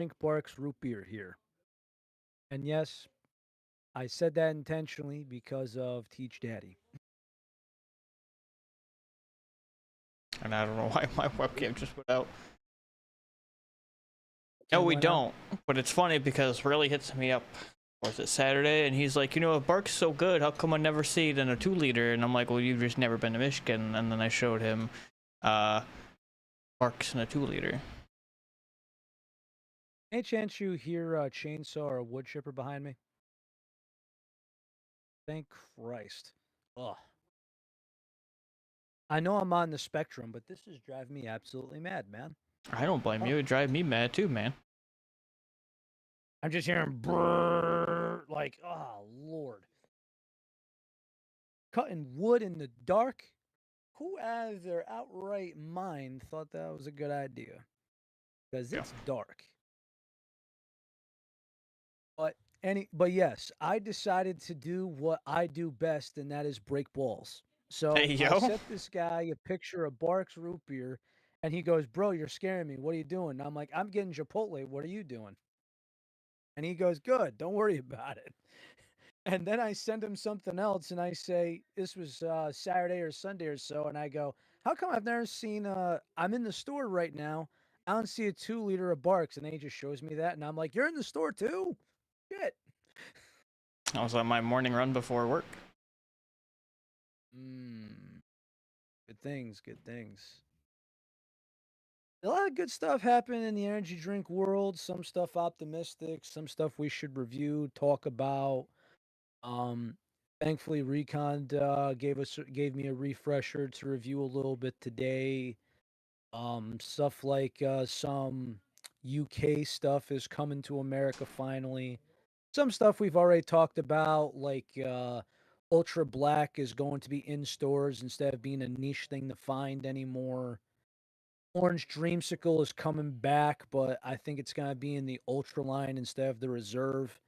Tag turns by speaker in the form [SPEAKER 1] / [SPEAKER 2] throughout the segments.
[SPEAKER 1] drink Barks root beer here. And yes, I said that intentionally because of Teach Daddy.
[SPEAKER 2] And I don't know why my webcam just went out. No,
[SPEAKER 1] Cam
[SPEAKER 2] we
[SPEAKER 1] went out.
[SPEAKER 2] don't. But it's funny because Riley hits me up. Was it Saturday? And he's like, if Bark's so good, how come I never see it in a 2 liter? And I'm like, well, you've just never been to Michigan. And then I showed him uh, Bark's in a 2 liter.
[SPEAKER 1] Any chance you hear a chainsaw or a wood chipper behind me? Thank Christ. Ugh. I know I'm on the spectrum, but this is driving me absolutely mad, man.
[SPEAKER 2] I don't blame you. It drives me mad too, man.
[SPEAKER 1] I'm just hearing brrr, like, oh, Lord. Cutting wood in the dark? Who out of their outright mind thought that was a good idea? Because
[SPEAKER 2] Yeah.
[SPEAKER 1] it's dark. But yes, I decided to do what I do best, and that is break balls.
[SPEAKER 2] Hey,
[SPEAKER 1] So I
[SPEAKER 2] yo.
[SPEAKER 1] sent this guy a picture of Barks root beer, and he goes, "Bro, you're scaring me. What are you doing?" And I'm like, "I'm getting Chipotle. What are you doing?" And he goes, "Good. Don't worry about it." And then I send him something else, and I say, "This was Saturday or Sunday or so," and I go, "How come I've never seen? I'm in the store right now. I don't see a 2 liter of Barks," and then he just shows me that, and I'm like, "You're in the store too? Shit."
[SPEAKER 2] I was on my morning run before work.
[SPEAKER 1] Mm, good things, good things. A lot of good stuff happened in the energy drink world. Some stuff optimistic, some stuff we should review, talk about. Um, Thankfully, Recon gave me a refresher to review a little bit today. Stuff like some UK stuff is coming to America finally. Some stuff we've already talked about, like Ultra Black is going to be in stores instead of being a niche thing to find anymore. Orange Dreamsicle is coming back, but I think it's going to be in the Ultra line instead of the Reserve.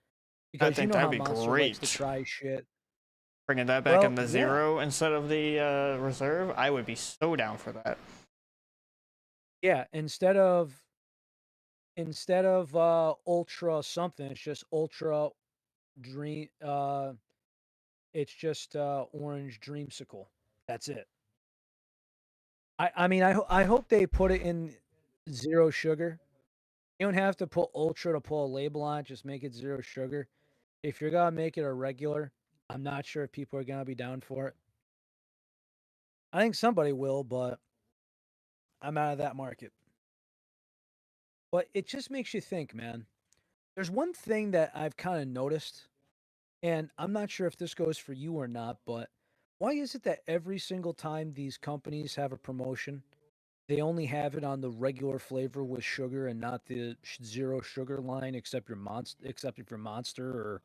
[SPEAKER 2] I
[SPEAKER 1] Because you
[SPEAKER 2] think
[SPEAKER 1] know
[SPEAKER 2] that'd
[SPEAKER 1] how
[SPEAKER 2] be
[SPEAKER 1] Monster likes to
[SPEAKER 2] great.
[SPEAKER 1] try shit.
[SPEAKER 2] Bringing that back in
[SPEAKER 1] Well,
[SPEAKER 2] the
[SPEAKER 1] yeah.
[SPEAKER 2] zero instead of the reserve, I would be so down for that.
[SPEAKER 1] Yeah, instead of Ultra something, it's just Ultra Dream it's just Orange Dreamsicle. That's it. I mean I hope they put it in zero sugar. You don't have to put ultra to pull a label on it, just make it zero sugar. If you're gonna make it a regular, I'm not sure if people are gonna be down for it. I think somebody will, but I'm out of that market. But it just makes you think, man. There's one thing that I've kind of noticed, and I'm not sure if this goes for you or not, but why is it that every single time these companies have a promotion, they only have it on the regular flavor with sugar and not the zero sugar line, except if you're Monster or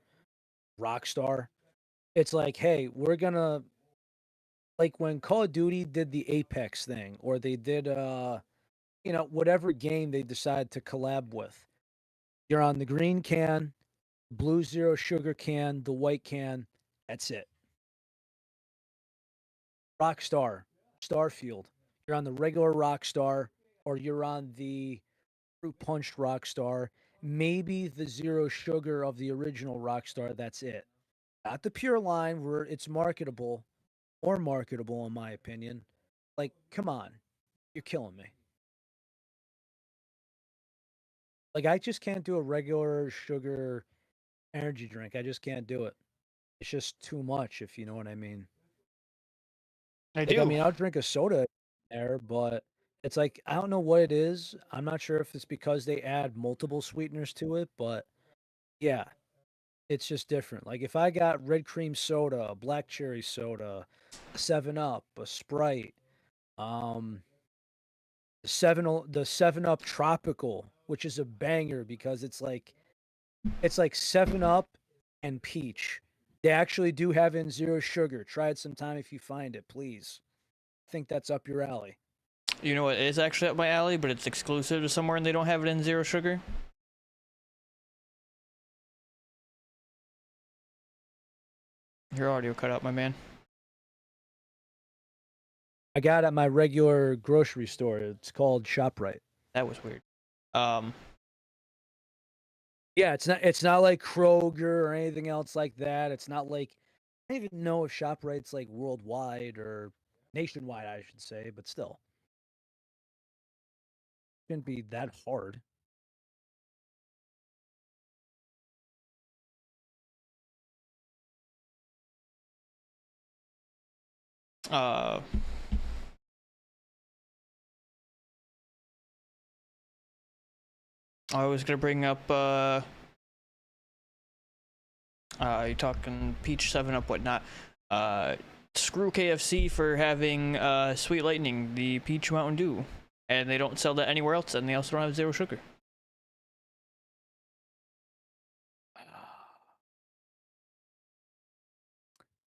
[SPEAKER 1] Rockstar? It's like, hey, we're gonna like when Call of Duty did the Apex thing, or they did whatever game they decide to collab with. You're on the green can, blue zero sugar can, the white can. That's it. Rockstar, Starfield. You're on the regular Rockstar, or you're on the fruit punched Rockstar. Maybe the zero sugar of the original Rockstar. That's it. Not the pure line where it's marketable, or marketable in my opinion. Like, come on, you're killing me. Like, I just can't do a regular sugar energy drink. I just can't do it. It's just too much, if you know what I mean.
[SPEAKER 2] I
[SPEAKER 1] Like, I
[SPEAKER 2] do.
[SPEAKER 1] mean, I'll drink a soda there, but it's like I don't know what it is. I'm not sure if it's because they add multiple sweeteners to it, but yeah, it's just different. Like if I got red cream soda, a black cherry soda, a 7 Up, a Sprite, um, the 7 Up Tropical, which is a banger because it's like 7 Up and peach. They actually do have it in zero sugar. Try it sometime if you find it, please. I think that's up your alley.
[SPEAKER 2] You know what is actually up my alley, but it's exclusive to somewhere and they don't have it in zero sugar? Your audio cut out, my man.
[SPEAKER 1] I got it at my regular grocery store. It's called ShopRite.
[SPEAKER 2] That was weird. Um,
[SPEAKER 1] Yeah, it's not like Kroger or anything else like that. It's not like I don't even know if ShopRite's like worldwide or nationwide, I should say, but still, shouldn't be that hard.
[SPEAKER 2] Uh, I was gonna bring up you talking peach 7 Up, whatnot. Uh, Screw KFC for having Sweet Lightning, the peach Mountain Dew, and they don't sell that anywhere else, and they also don't have zero sugar.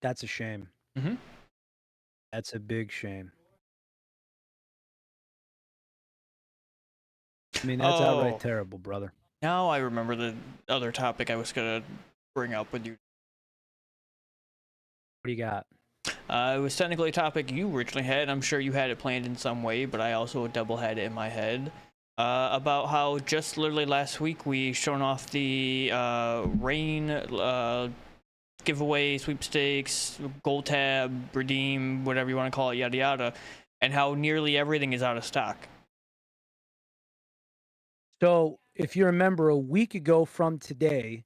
[SPEAKER 1] That's a shame.
[SPEAKER 2] Mm-hmm.
[SPEAKER 1] That's a big shame. I mean, that's outright
[SPEAKER 2] Oh,
[SPEAKER 1] terrible, brother.
[SPEAKER 2] now I remember the other topic I was gonna bring up with you.
[SPEAKER 1] What do you got?
[SPEAKER 2] It was technically a topic you originally had. I'm sure you had it planned in some way, but I also double had it in my head. About how just literally last week we shown off the rain giveaway, sweepstakes, gold tab, redeem, whatever you want to call it, yada yada, and how nearly everything is out of stock.
[SPEAKER 1] So, if you remember a week ago from today,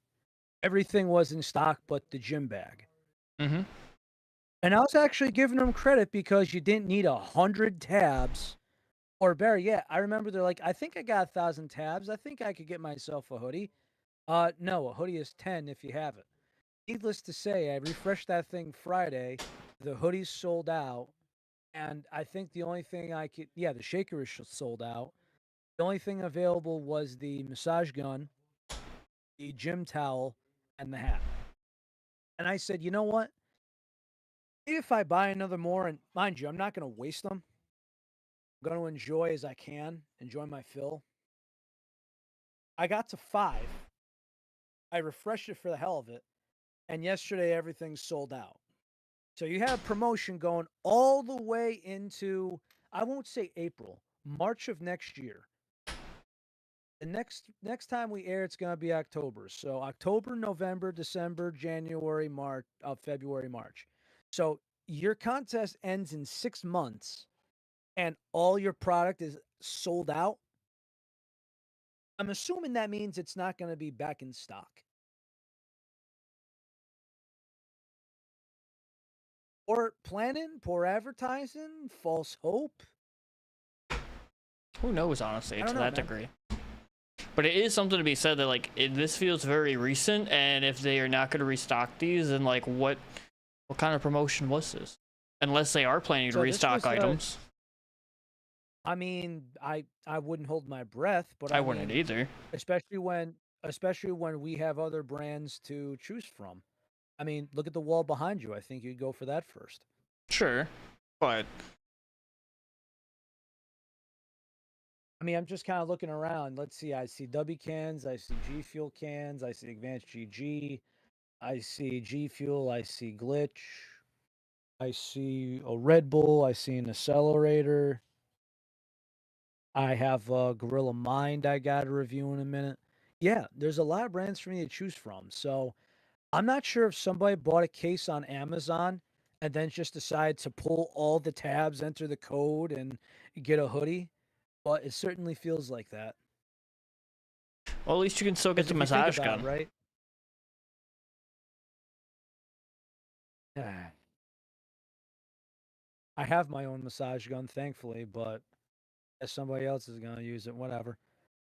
[SPEAKER 1] everything was in stock but the gym bag.
[SPEAKER 2] Mm-hmm.
[SPEAKER 1] And I was actually giving them credit because you didn't need 100 tabs or better yet. I remember they're like, I think I got 1,000 tabs. I think I could get myself a hoodie. No, a hoodie is 10 if you have it. Needless to say, I refreshed that thing Friday. The hoodie's sold out. And I think the only thing yeah, the shaker is sold out. The only thing available was the massage gun, the gym towel, and the hat. And I said, you know what? If I buy another more, and mind you, I'm not going to waste them. I'm going to enjoy as I can, enjoy my fill. I got to 5. I refreshed it for the hell of it. And yesterday, everything's sold out. So you have promotion going all the way into, I won't say April, March of next year. The next time we air, it's gonna be October. So October, November, December, January, March, February, March. So your contest ends in 6 months, and all your product is sold out. I'm assuming that means it's not going to be back in stock. Or planning, poor advertising, false hope.
[SPEAKER 2] Who knows, honestly,
[SPEAKER 1] I don't
[SPEAKER 2] to
[SPEAKER 1] know,
[SPEAKER 2] that
[SPEAKER 1] man.
[SPEAKER 2] degree. But it is something to be said that this feels very recent, and if they are not going to restock these, then like what kind of promotion was this? Unless they are planning to
[SPEAKER 1] So this
[SPEAKER 2] restock
[SPEAKER 1] was
[SPEAKER 2] items.
[SPEAKER 1] I mean, I wouldn't hold my breath, but
[SPEAKER 2] I
[SPEAKER 1] I
[SPEAKER 2] wouldn't
[SPEAKER 1] mean,
[SPEAKER 2] either.
[SPEAKER 1] especially when especially when we have other brands to choose from. I mean, look at the wall behind you. I think you'd go for that first.
[SPEAKER 2] Sure, but
[SPEAKER 1] I mean, I'm just kind of looking around. Let's see. I see W cans. I see G Fuel cans. I see Advanced GG. I see G Fuel. I see Glitch. I see a Red Bull. I see an Accelerator. I have Gorilla Mind. I got a review in a minute. Yeah, there's a lot of brands for me to choose from. So I'm not sure if somebody bought a case on Amazon and then just decided to pull all the tabs, enter the code, and get a hoodie, but it certainly feels like that.
[SPEAKER 2] well, at least you can still get
[SPEAKER 1] Because
[SPEAKER 2] the
[SPEAKER 1] if you think
[SPEAKER 2] massage
[SPEAKER 1] about it,
[SPEAKER 2] gun.
[SPEAKER 1] right? I have my own massage gun, thankfully, but if somebody else is going to use it, whatever.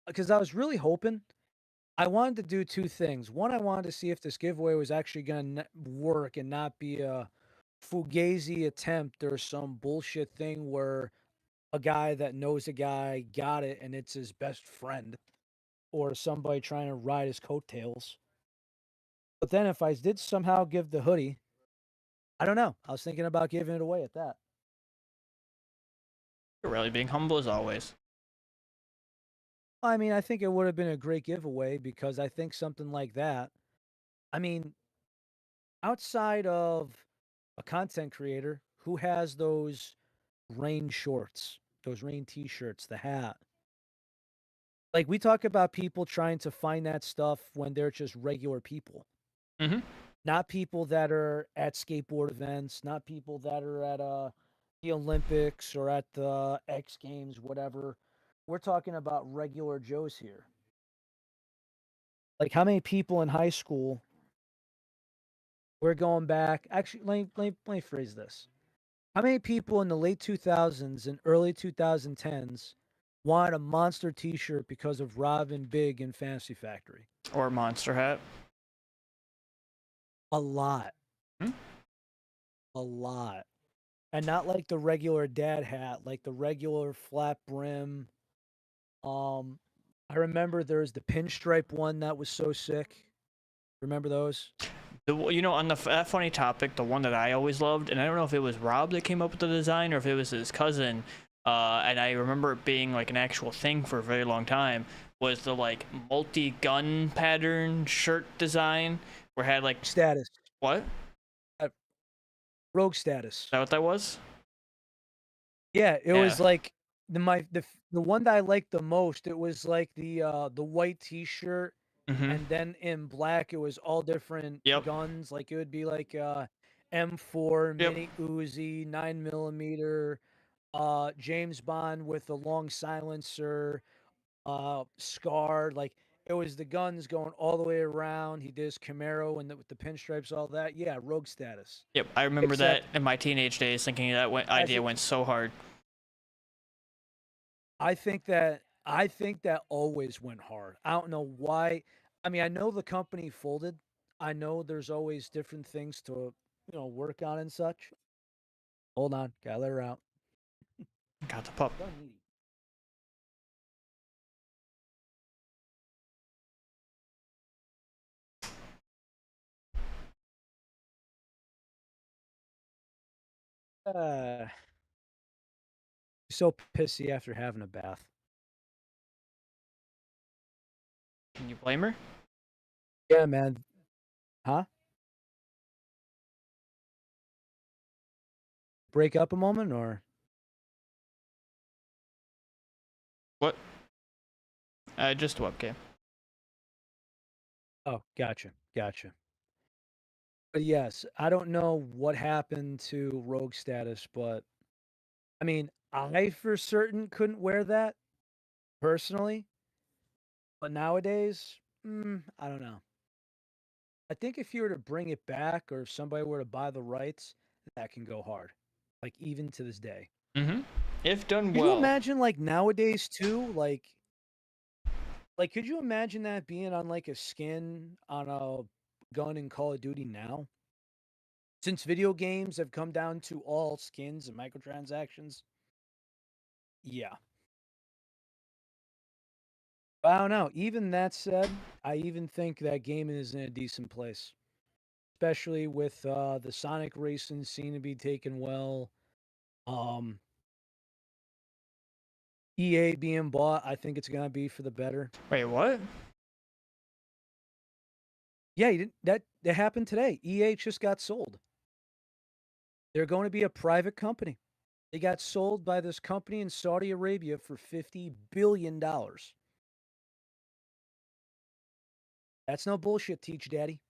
[SPEAKER 1] Because I was really hoping I wanted to do 2 things. One, I wanted to see if this giveaway was actually gonna work and not be a fugazi attempt or some bullshit thing where a guy that knows a guy got it and it's his best friend or somebody trying to ride his coattails. But then if I did somehow give the hoodie, I don't know. I was thinking about giving it away at that.
[SPEAKER 2] You're really being humble as always.
[SPEAKER 1] I mean, I think it would have been a great giveaway because I think something like that, I mean, outside of a content creator who has those rain shorts, those rain t-shirts, the hat. Like, we talk about people trying to find that stuff when they're just regular people,
[SPEAKER 2] Mhm.
[SPEAKER 1] not people that are at skateboard events, not people that are at, the Olympics or at the X Games, whatever. We're talking about regular Joes here. Like, how many people in high school we're going back actually, let me phrase this. How many people in the late 2000s and early 2010s wanted a Monster T-shirt because of Robin Big in Fantasy Factory?
[SPEAKER 2] Or Monster Hat.
[SPEAKER 1] A lot,
[SPEAKER 2] Hmm?
[SPEAKER 1] a lot. And not like the regular dad hat, like the regular flat brim. Um, I remember there's the pinstripe one that was so sick. Remember those?
[SPEAKER 2] On that funny topic, the one that I always loved, and I don't know if it was Rob that came up with the design or if it was his cousin, and I remember it being like an actual thing for a very long time, was the like multi-gun pattern shirt design where it had like
[SPEAKER 1] Status.
[SPEAKER 2] what? Is
[SPEAKER 1] Uh, Rogue status.
[SPEAKER 2] that what that was?
[SPEAKER 1] Yeah, it
[SPEAKER 2] Yeah.
[SPEAKER 1] was like the one that I liked the most, it was like the white T-shirt,
[SPEAKER 2] Mm-hmm.
[SPEAKER 1] and then in black, it was all different
[SPEAKER 2] Yep.
[SPEAKER 1] guns, like, it would be like, M4,
[SPEAKER 2] Yep.
[SPEAKER 1] mini Uzi, 9 millimeter, James Bond with a long silencer, Scar, like, it was the guns going all the way around. He did his Camaro and with the pinstripes, all that. Yeah, Rogue status.
[SPEAKER 2] Yep. I remember that
[SPEAKER 1] Except
[SPEAKER 2] in my teenage days, thinking
[SPEAKER 1] as
[SPEAKER 2] idea
[SPEAKER 1] it
[SPEAKER 2] went so hard.
[SPEAKER 1] I think that always went hard. I don't know why. I mean, I know the company folded. I know there's always different things to, work on and such. Hold on, gotta let her out.
[SPEAKER 2] Got the pup.
[SPEAKER 1] Done eating. Uh, so pissy after having a bath.
[SPEAKER 2] Can you blame her?
[SPEAKER 1] Yeah, man. Huh? Break up a moment or?
[SPEAKER 2] What? Just a webcam.
[SPEAKER 1] Oh, gotcha, gotcha. But yes, I don't know what happened to Rogue status, but I mean, I for certain couldn't wear that personally. But nowadays, I don't know. I think if you were to bring it back or if somebody were to buy the rights, that can go hard. Like even to this day.
[SPEAKER 2] Mm-hmm. If done
[SPEAKER 1] Could you
[SPEAKER 2] well.
[SPEAKER 1] imagine like nowadays too? Like could you imagine that being on like a skin on a gun in Call of Duty now? Since video games have come down to all skins and microtransactions. Yeah. But I don't know. Even that said, I even think that gaming is in a decent place. Especially with the Sonic racing scene to be taken well. Um, EA being bought, I think it's gonna be for the better.
[SPEAKER 2] Wait, what?
[SPEAKER 1] Yeah, you didn't, that happened today. EA just got sold. They're going to be a private company. They got sold by this company in Saudi Arabia for $50 billion. That's no bullshit, Teach Daddy.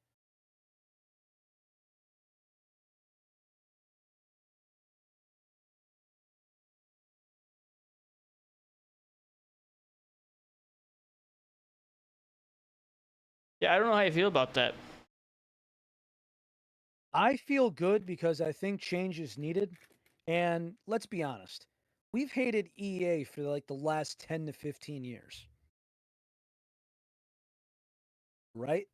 [SPEAKER 2] Yeah, I don't know how you feel about that.
[SPEAKER 1] I feel good because I think change is needed. And let's be honest, we've hated EA for like the last 10 to 15 years, right?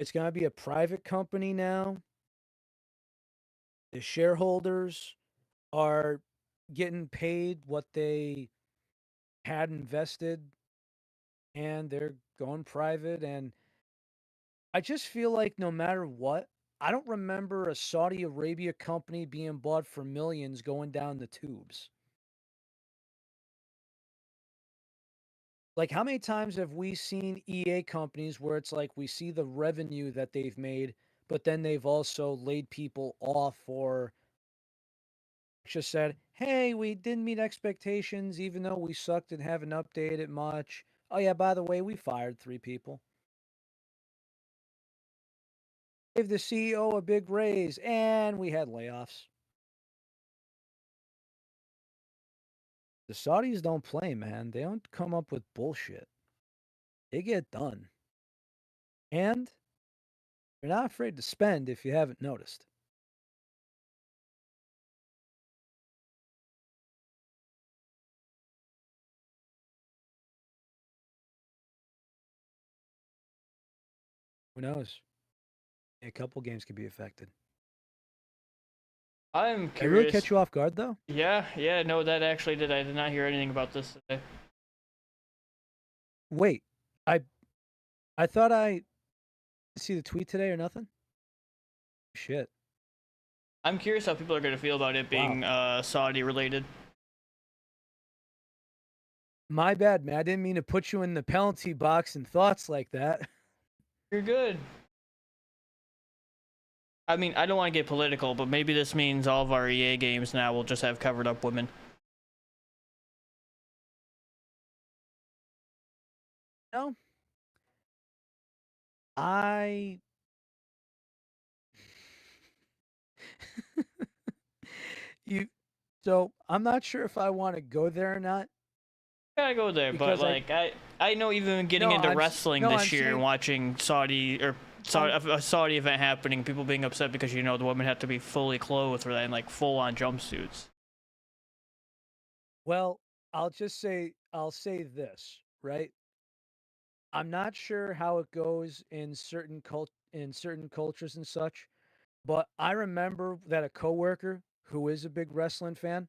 [SPEAKER 1] It's going to be a private company now. The shareholders are getting paid what they had invested and they're going private. And I just feel like no matter what, I don't remember a Saudi Arabia company being bought for millions going down the tubes. Like, how many times have we seen EA companies where it's like we see the revenue that they've made, but then they've also laid people off or just said, hey, we didn't meet expectations, even though we sucked and haven't updated much. Oh yeah, by the way, we fired 3 people. Gave the CEO a big raise, and we had layoffs. The Saudis don't play, man. They don't come up with bullshit. They get done. And they're not afraid to spend if you haven't noticed. Who knows? A couple games could be affected.
[SPEAKER 2] I'm
[SPEAKER 1] Did I really
[SPEAKER 2] curious.
[SPEAKER 1] catch you off guard, though?
[SPEAKER 2] Yeah, no, that actually did. I did not hear anything about this today.
[SPEAKER 1] Wait, I I thought I see the tweet today or nothing. Shit.
[SPEAKER 2] I'm curious how people are going to feel about it
[SPEAKER 1] Wow.
[SPEAKER 2] being Saudi related.
[SPEAKER 1] My bad, man. I didn't mean to put you in the penalty box and thoughts like that.
[SPEAKER 2] You're good. I mean, I don't want to get political, but maybe this means all of our EA games now will just have covered up women.
[SPEAKER 1] No, I. you. So I'm not sure if I want to go there or not
[SPEAKER 2] Gotta go there, but
[SPEAKER 1] because I.
[SPEAKER 2] like I know even getting
[SPEAKER 1] No,
[SPEAKER 2] into wrestling
[SPEAKER 1] no.
[SPEAKER 2] this
[SPEAKER 1] I'm
[SPEAKER 2] year and
[SPEAKER 1] saying.
[SPEAKER 2] watching Saudi or
[SPEAKER 1] I'm
[SPEAKER 2] a Saudi event happening, people being upset because the women have to be fully clothed for that and like full on jumpsuits.
[SPEAKER 1] well. I'll just say. I'll say this right. I'm not sure how it goes in certain cultures and such, but I remember that a coworker who is a big wrestling fan,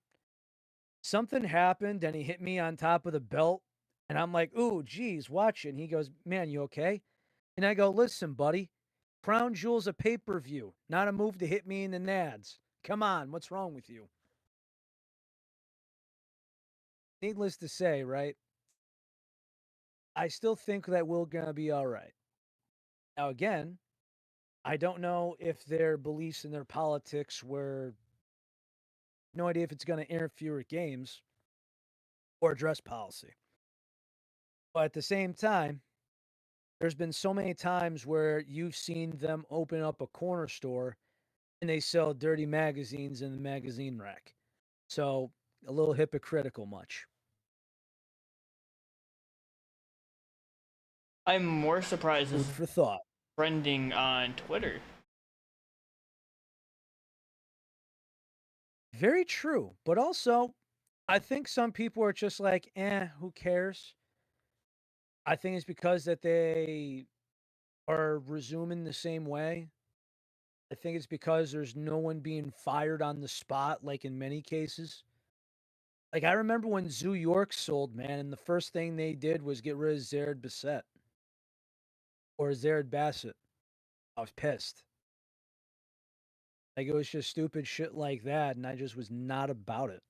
[SPEAKER 1] something happened and he hit me on top of the belt, and I'm like, "Ooh, geez, watch it." And he goes, "Man, you okay?" And I go, "Listen, buddy, Crown Jewel's a pay-per-view, not a move to hit me in the nads. Come on, what's wrong with you?" Needless to say, right? I still think that we're gonna be all right. Now, again, I don't know if their beliefs and their politics were no idea if it's going to interfere with games or dress policy. But at the same time, there's been so many times where you've seen them open up a corner store and they sell dirty magazines in the magazine rack. So a little hypocritical much.
[SPEAKER 2] I'm more surprised this
[SPEAKER 1] Food
[SPEAKER 2] is
[SPEAKER 1] for thought.
[SPEAKER 2] trending on Twitter.
[SPEAKER 1] Very true. But also, I think some people are just like, who cares? I think it's because that they are resuming the same way. I think it's because there's no one being fired on the spot, like in many cases. Like I remember when Zoo York sold, man, and the first thing they did was get rid of Zared Bassett or Zared Bassett. I was pissed. Like it was just stupid shit like that, and I just was not about it. It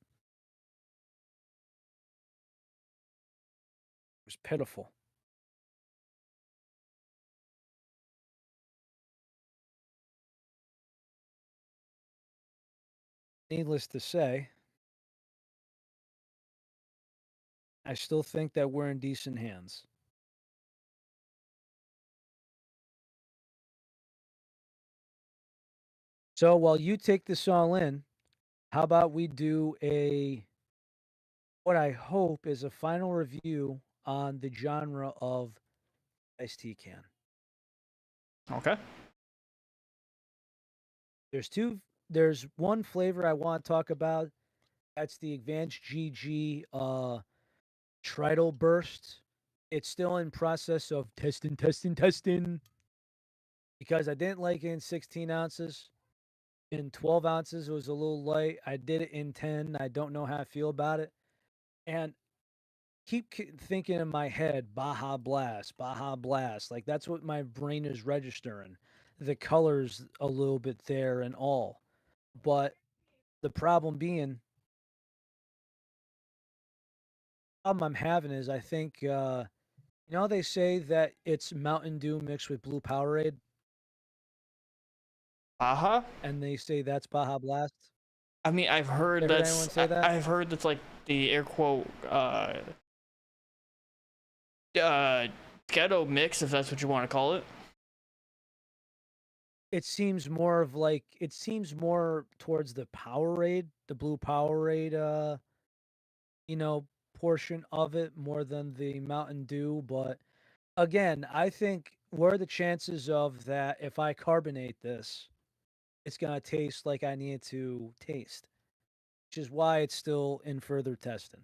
[SPEAKER 1] was pitiful. Needless to say, I still think that we're in decent hands. So while you take this all in, how about we do what I hope is a final review on the genre of iced tea can.
[SPEAKER 2] Okay.
[SPEAKER 1] There's two. There's one flavor I want to talk about. That's the Advanced GG Tridal Burst. It's still in process of testing because I didn't like it in 16 ounces. In 12 ounces, it was a little light. I did it in 10. I don't know how I feel about it. And keep thinking in my head, Baja Blast, Baja Blast. Like that's what my brain is registering. The colors a little bit there and all. But the problem being, problem I'm having is I think, they say that it's Mountain Dew mixed with Blue Powerade,
[SPEAKER 2] Baja?
[SPEAKER 1] and they say that's Baja Blast.
[SPEAKER 2] I mean, I've heard
[SPEAKER 1] Ever heard
[SPEAKER 2] that's
[SPEAKER 1] anyone say that?
[SPEAKER 2] I've heard that's like the air quote uh ghetto mix, if that's what you want to call it.
[SPEAKER 1] It seems more of like it seems more towards the Powerade, the blue Powerade, you know, portion of it more than the Mountain Dew. But again, I think what are the chances of that if I carbonate this, it's gonna taste like I need it to taste, which is why it's still in further testing.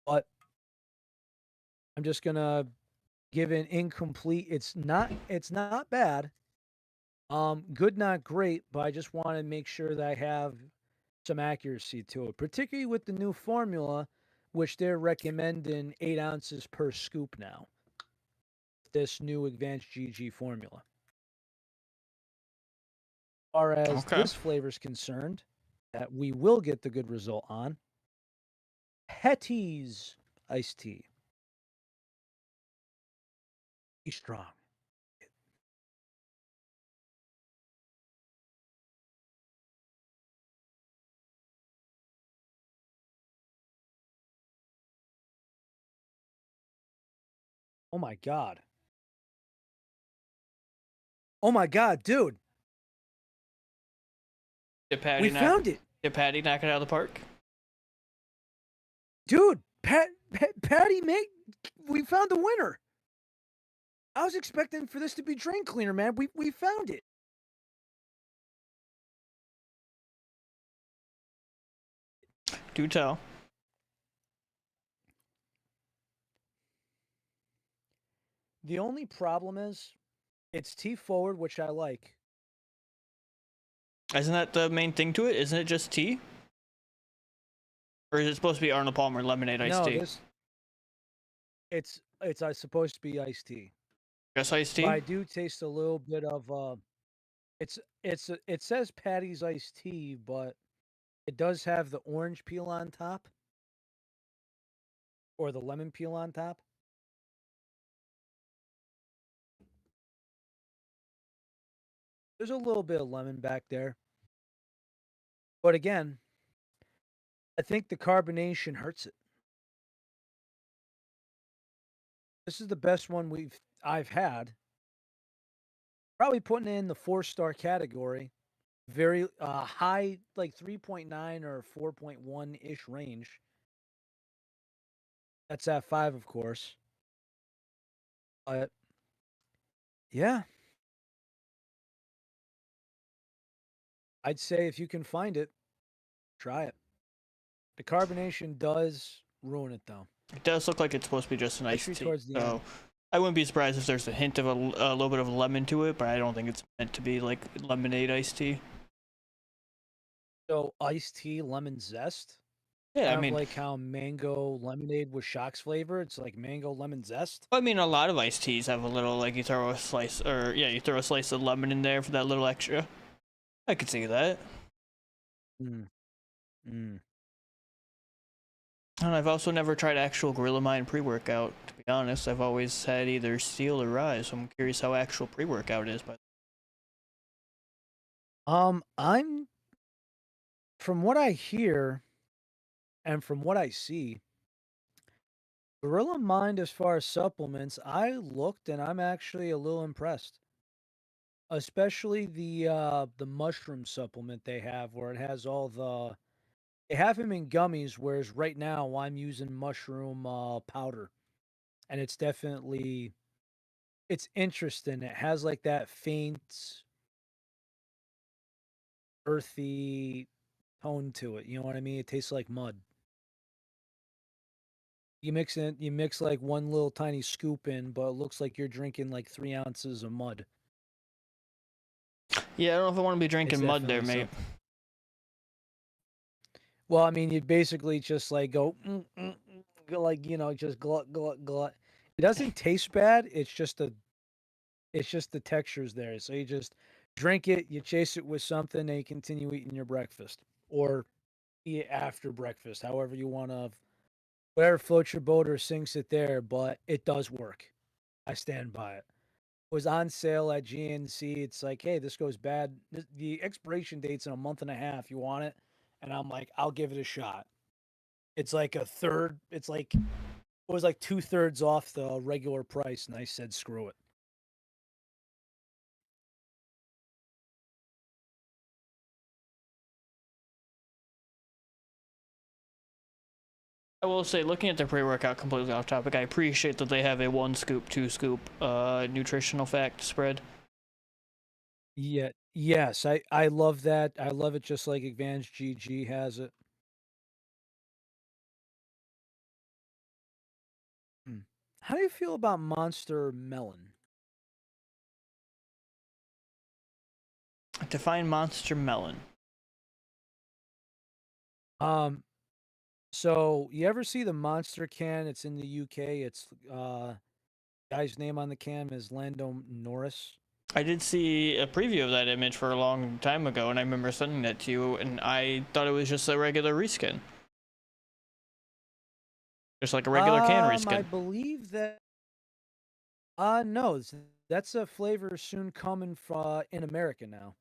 [SPEAKER 1] But I'm just gonna give an incomplete. It's not bad. Good, not great, but I just want to make sure that I have some accuracy to it, particularly with the new formula, which they're recommending 8 ounces per scoop now. This new advanced GG formula. As far as
[SPEAKER 2] Okay.
[SPEAKER 1] this flavor is concerned, that we will get the good result on Hetty's iced tea. Be strong. Oh my god. Oh my god, dude.
[SPEAKER 2] Did
[SPEAKER 1] We
[SPEAKER 2] Patty knock
[SPEAKER 1] found it.
[SPEAKER 2] did Patty knock it out of the park?
[SPEAKER 1] Dude, Patty make we found the winner. I was expecting for this to be drain cleaner, man. We found it.
[SPEAKER 2] Do tell.
[SPEAKER 1] The only problem is it's tea forward, which I like.
[SPEAKER 2] Isn't that the main thing to it? Isn't it just tea? Or is it supposed to be Arnold Palmer lemonade iced
[SPEAKER 1] No,
[SPEAKER 2] tea?
[SPEAKER 1] this it's supposed to be iced tea.
[SPEAKER 2] Just iced
[SPEAKER 1] But
[SPEAKER 2] tea?
[SPEAKER 1] I do taste a little bit of it says Patty's iced tea, but it does have the orange peel on top or the lemon peel on top. There's a little bit of lemon back there. But again, I think the carbonation hurts it. This is the best one I've had. Probably putting it in the 4-star category. Very high, like 3.9 or 4.1 ish range. That's at 5, of course. But yeah, I'd say if you can find it, try it. The carbonation does ruin it though,
[SPEAKER 2] It does look like it's supposed to be just an iced
[SPEAKER 1] especially
[SPEAKER 2] tea.
[SPEAKER 1] towards the
[SPEAKER 2] So
[SPEAKER 1] end.
[SPEAKER 2] I wouldn't be surprised if there's a hint of a little bit of lemon to it, but I don't think it's meant to be like lemonade iced tea.
[SPEAKER 1] So iced tea, lemon zest,
[SPEAKER 2] Yeah, I
[SPEAKER 1] kind of
[SPEAKER 2] mean,
[SPEAKER 1] like how mango lemonade with Shock's flavor. It's like mango lemon zest.
[SPEAKER 2] a lot of iced teas have a little like you throw a slice, or yeah, you throw a slice of lemon in there for that little extra. I could see that.
[SPEAKER 1] Mm, mm.
[SPEAKER 2] And I've also never tried actual Gorilla Mind pre-workout. To be honest, I've always had either Steel or Rise. So I'm curious how actual pre-workout is. But
[SPEAKER 1] I'm from what I hear and from what I see, Gorilla Mind as far as supplements, I looked and I'm actually a little impressed. Especially the mushroom supplement they have where it has all they have him in gummies, whereas right now I'm using mushroom powder. And it's definitely it's interesting. It has like that faint earthy tone to it. You know what I mean? It tastes like mud. You mix like one little tiny scoop in, but it looks like you're drinking like 3 ounces of mud.
[SPEAKER 2] yeah, I don't know if I want to be
[SPEAKER 1] It's
[SPEAKER 2] drinking mud there,
[SPEAKER 1] definitely
[SPEAKER 2] mate.
[SPEAKER 1] something. Well, I mean, you basically just like go, go like just glut glut glut. It doesn't taste bad. It's just the texture's there. So you just drink it, you chase it with something, and you continue eating your breakfast or eat it after breakfast, however you want to, whatever floats your boat or sinks it there. But it does work. I stand by it. was on sale at GNC. It's like, hey, this goes bad. The expiration date's in a month and a half. You want it? And I'm like, I'll give it a shot. It's like a third. It's like it was like 2/3 off the regular price, and I said, screw it.
[SPEAKER 2] I will say, looking at their pre-workout, completely off topic, I appreciate that they have a 1 scoop, 2 scoop nutritional fact spread.
[SPEAKER 1] Yeah, yes, I love that. I love it just like Advanced GG has it. Hmm. How do you feel about Monster Melon?
[SPEAKER 2] Define monster melon.
[SPEAKER 1] Um, so you ever see the Monster can? It's in the UK. It's guy's name on the can is Lando Norris.
[SPEAKER 2] I did see a preview of that image for a long time ago, and I remember sending that to you, and I thought it was just a regular reskin. Just like a regular can
[SPEAKER 1] I
[SPEAKER 2] reskin.
[SPEAKER 1] believe that no, that's a flavor soon coming in America now.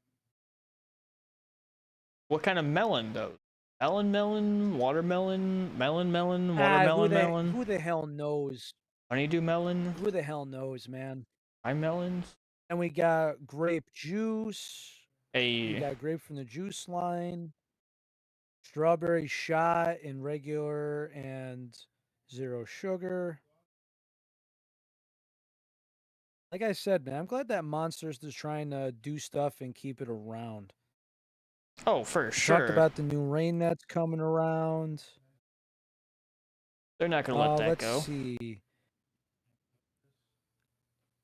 [SPEAKER 2] What kind of melon, though? Melon, watermelon, watermelon melon,
[SPEAKER 1] Who the hell knows?
[SPEAKER 2] honeydew melon,
[SPEAKER 1] Who the hell knows, man?
[SPEAKER 2] lime melons.
[SPEAKER 1] And we got grape juice. We
[SPEAKER 2] A
[SPEAKER 1] got grape from the juice line, strawberry shot in regular and zero sugar. Like I said, man, I'm glad that Monsters is trying to do stuff and keep it around.
[SPEAKER 2] oh, for
[SPEAKER 1] We talked
[SPEAKER 2] sure.
[SPEAKER 1] about the new rain that's coming around.
[SPEAKER 2] They're not gonna let that
[SPEAKER 1] Let's
[SPEAKER 2] go.
[SPEAKER 1] see.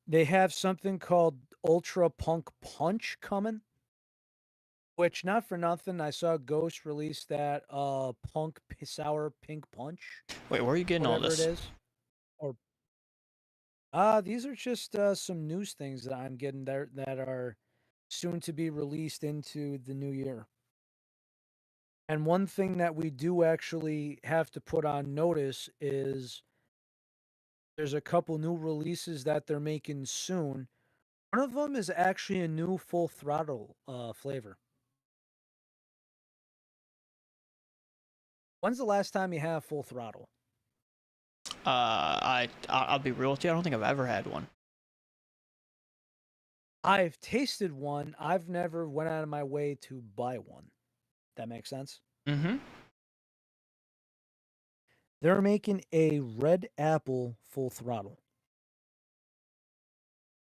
[SPEAKER 1] They have something called Ultra Punk Punch coming, which not for nothing, I saw Ghost release that sour pink punch,
[SPEAKER 2] Wait, where are you getting all
[SPEAKER 1] whatever it
[SPEAKER 2] this?
[SPEAKER 1] is. Or these are just some news things that I'm getting there that are soon to be released into the new year. And one thing that we do actually have to put on notice is there's a couple new releases that they're making soon. One of them is actually a new full throttle flavor. When's the last time you have full throttle?
[SPEAKER 2] I'll be real with you. I don't think I've ever had one.
[SPEAKER 1] I've tasted one. I've never went out of my way to buy one. That makes sense.
[SPEAKER 2] Mm-hmm.
[SPEAKER 1] They're making a red apple full throttle.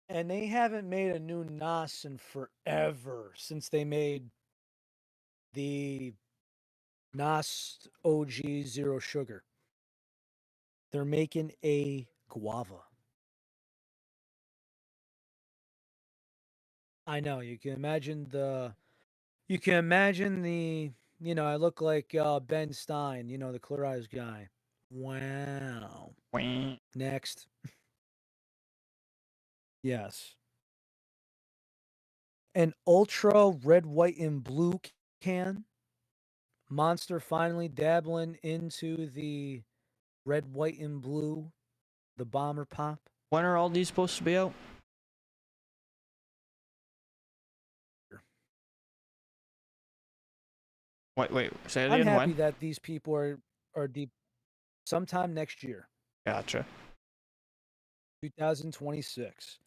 [SPEAKER 1] And they haven't made a new NOS in forever since they made the NOS OG Zero Sugar. They're making a guava. I know, you can imagine I look like Ben Stein, the Clear Eyes guy. Wow. Next. Yes. An ultra red, white, and blue can. Monster finally dabbling into the red, white, and blue, the bomber pop.
[SPEAKER 2] When are all these supposed to be out? Wait. Say that
[SPEAKER 1] I'm
[SPEAKER 2] again.
[SPEAKER 1] happy
[SPEAKER 2] When?
[SPEAKER 1] that these people are deep sometime next year,
[SPEAKER 2] Gotcha.
[SPEAKER 1] 2026.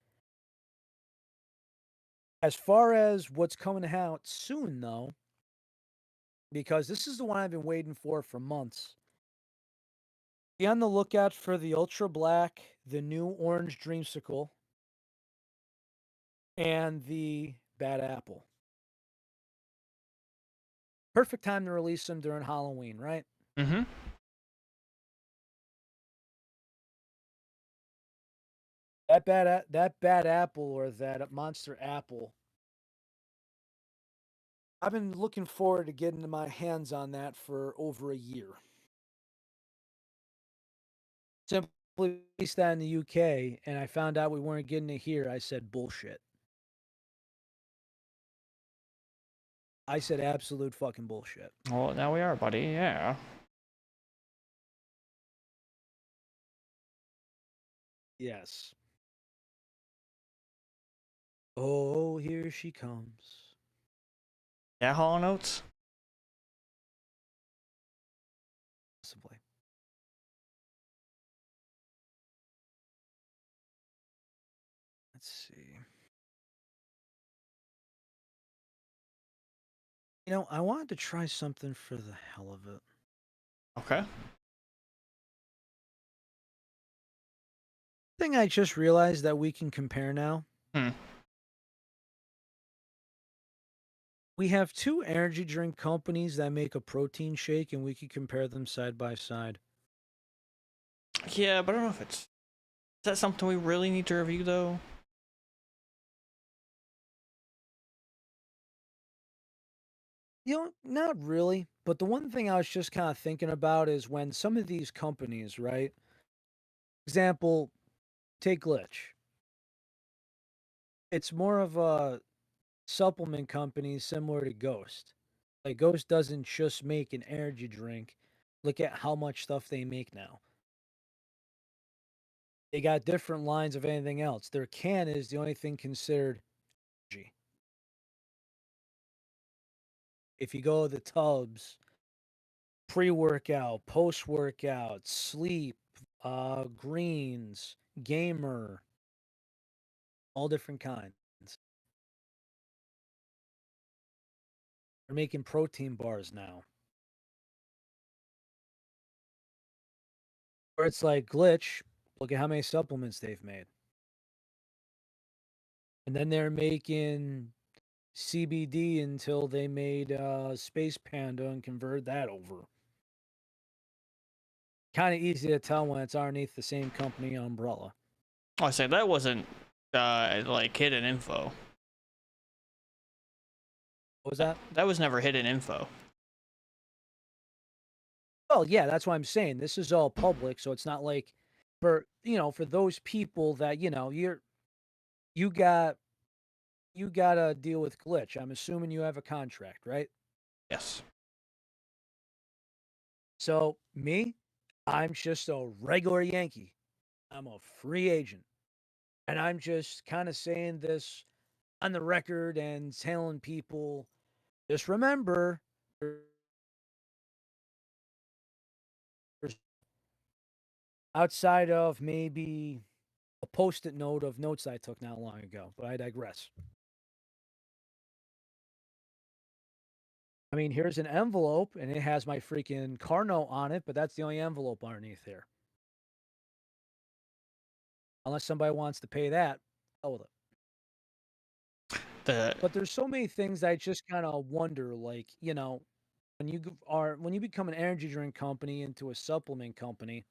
[SPEAKER 1] As far as what's coming out soon, though, because this is the one I've been waiting for months. Be on the lookout for the Ultra Black, the new Orange Dreamsicle, and the Bad Apple. Perfect time to release them during Halloween, right?
[SPEAKER 2] Mm-hmm.
[SPEAKER 1] That bad apple or that monster apple. I've been looking forward to getting my hands on that for over a year. Simply released that in the UK, and I found out we weren't getting it here. I said bullshit. I said absolute fucking bullshit.
[SPEAKER 2] Well, now we are, buddy. Yeah.
[SPEAKER 1] Yes. Oh, here she comes.
[SPEAKER 2] Yeah, Hall Notes.
[SPEAKER 1] Possibly. Let's see. I wanted to try something for the hell of it.
[SPEAKER 2] Okay.
[SPEAKER 1] Thing I just realized that we can compare now.
[SPEAKER 2] Hmm.
[SPEAKER 1] We have two energy drink companies that make a protein shake, and we can compare them side by side.
[SPEAKER 2] Yeah, but I don't know if it's. Is that something we really need to review though?
[SPEAKER 1] Not really. But the one thing I was just kind of thinking about is when some of these companies, right? Example, take Glitch. It's more of a supplement company similar to Ghost. Like Ghost doesn't just make an energy drink. Look at how much stuff they make now. They got different lines of anything else. Their can is the only thing considered energy. If you go to the tubs, pre-workout, post-workout, sleep, greens, gamer, all different kinds. They're making protein bars now. Where it's like Glitch, look at how many supplements they've made. And then they're making CBD until they made Space Panda and converted that over. Kind of easy to tell when it's underneath the same company umbrella.
[SPEAKER 2] Oh, I say that wasn't like hidden info.
[SPEAKER 1] What was that?
[SPEAKER 2] That was never hidden info.
[SPEAKER 1] Well, yeah, that's what I'm saying. This is all public, so it's not like for those people that, you got you got to deal with Glitch. I'm assuming you have a contract, right?
[SPEAKER 2] Yes.
[SPEAKER 1] So, me, I'm just a regular Yankee. I'm a free agent. And I'm just kind of saying this on the record and telling people just remember there's outside of maybe a post-it note of notes I took not long ago, but I digress. I mean, here's an envelope and it has my freaking car note on it, but that's the only envelope underneath here. Unless somebody wants to pay that, hell with it.
[SPEAKER 2] The
[SPEAKER 1] But there's so many things I just kind of wonder, like, when you become an energy drink company into a supplement company,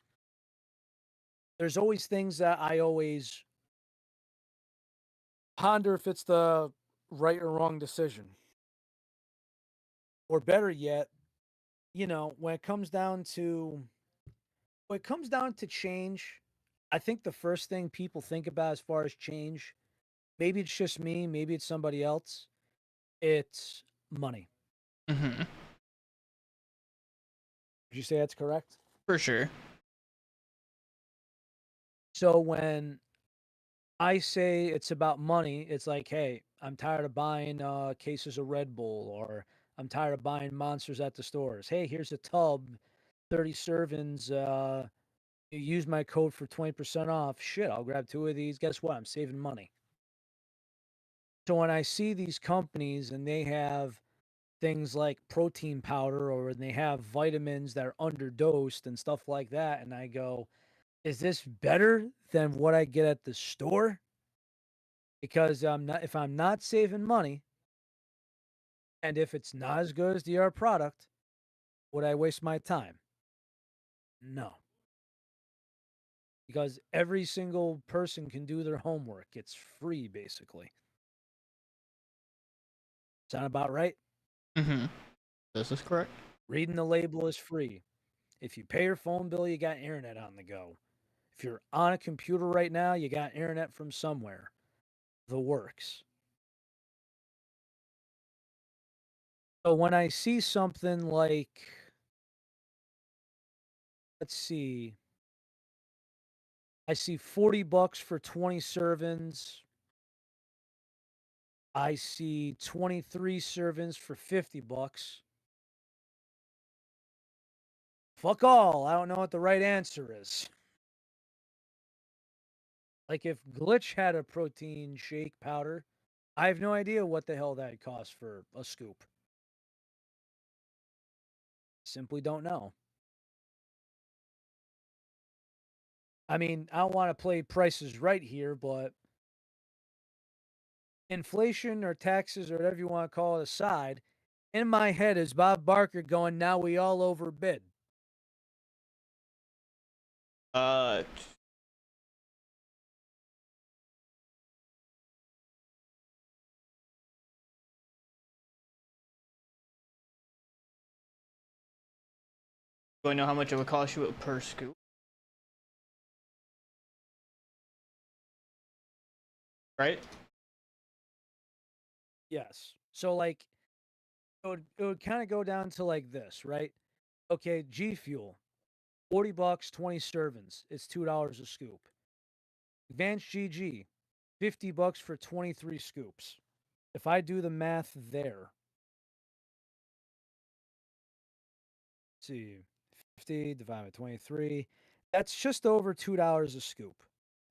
[SPEAKER 1] there's always things that I always ponder if it's the right or wrong decision. Or better yet, when it comes down to change, I think the first thing people think about as far as change, maybe it's just me, maybe it's somebody else, it's money.
[SPEAKER 2] mm-hmm,
[SPEAKER 1] Would you say that's correct?
[SPEAKER 2] for sure.
[SPEAKER 1] So when I say it's about money, it's like, hey, I'm tired of buying cases of Red Bull, or I'm tired of buying monsters at the stores. Hey, here's a tub, 30 servings. You use my code for 20% off. Shit, I'll grab two of these. Guess what? I'm saving money. So when I see these companies and they have things like protein powder or they have vitamins that are underdosed and stuff like that, and I go, is this better than what I get at the store? Because if I'm not saving money, and if it's not as good as the other product, would I waste my time? No. Because every single person can do their homework. It's free, basically. Sound about right?
[SPEAKER 2] Mm-hmm. This is correct.
[SPEAKER 1] Reading the label is free. If you pay your phone bill, you got internet on the go. If you're on a computer right now, you got internet from somewhere. The works. So when I see something like, let's see, I see $40 for 20 servings. I see 23 servings for $50. Fuck all. I don't know what the right answer is. Like if Glitch had a protein shake powder, I have no idea what the hell that costs for a scoop. Simply don't know. I mean, I don't want to play prices right here, but inflation or taxes or whatever you want to call it aside, in my head is Bob Barker going, now we all overbid.
[SPEAKER 2] Uh, do I know how much it would cost you per scoop? Right?
[SPEAKER 1] Yes. So like it would kind of go down to like this, right? Okay, G Fuel, $40, 20 servings. It's $2 a scoop. Advanced GG, $50 for 23 scoops. If I do the math there, let's see, 50 divided by 23, that's just over $2 a scoop.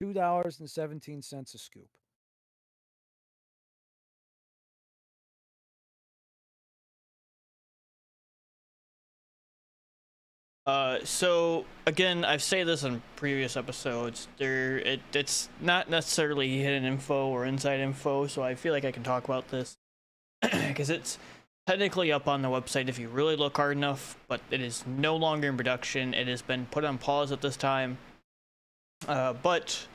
[SPEAKER 1] $2.17 a scoop.
[SPEAKER 2] So again, I've said this in previous episodes. It's not necessarily hidden info or inside info, so I feel like I can talk about this because it's technically up on the website if you really look hard enough, but it is no longer in production. It has been put on pause at this time. But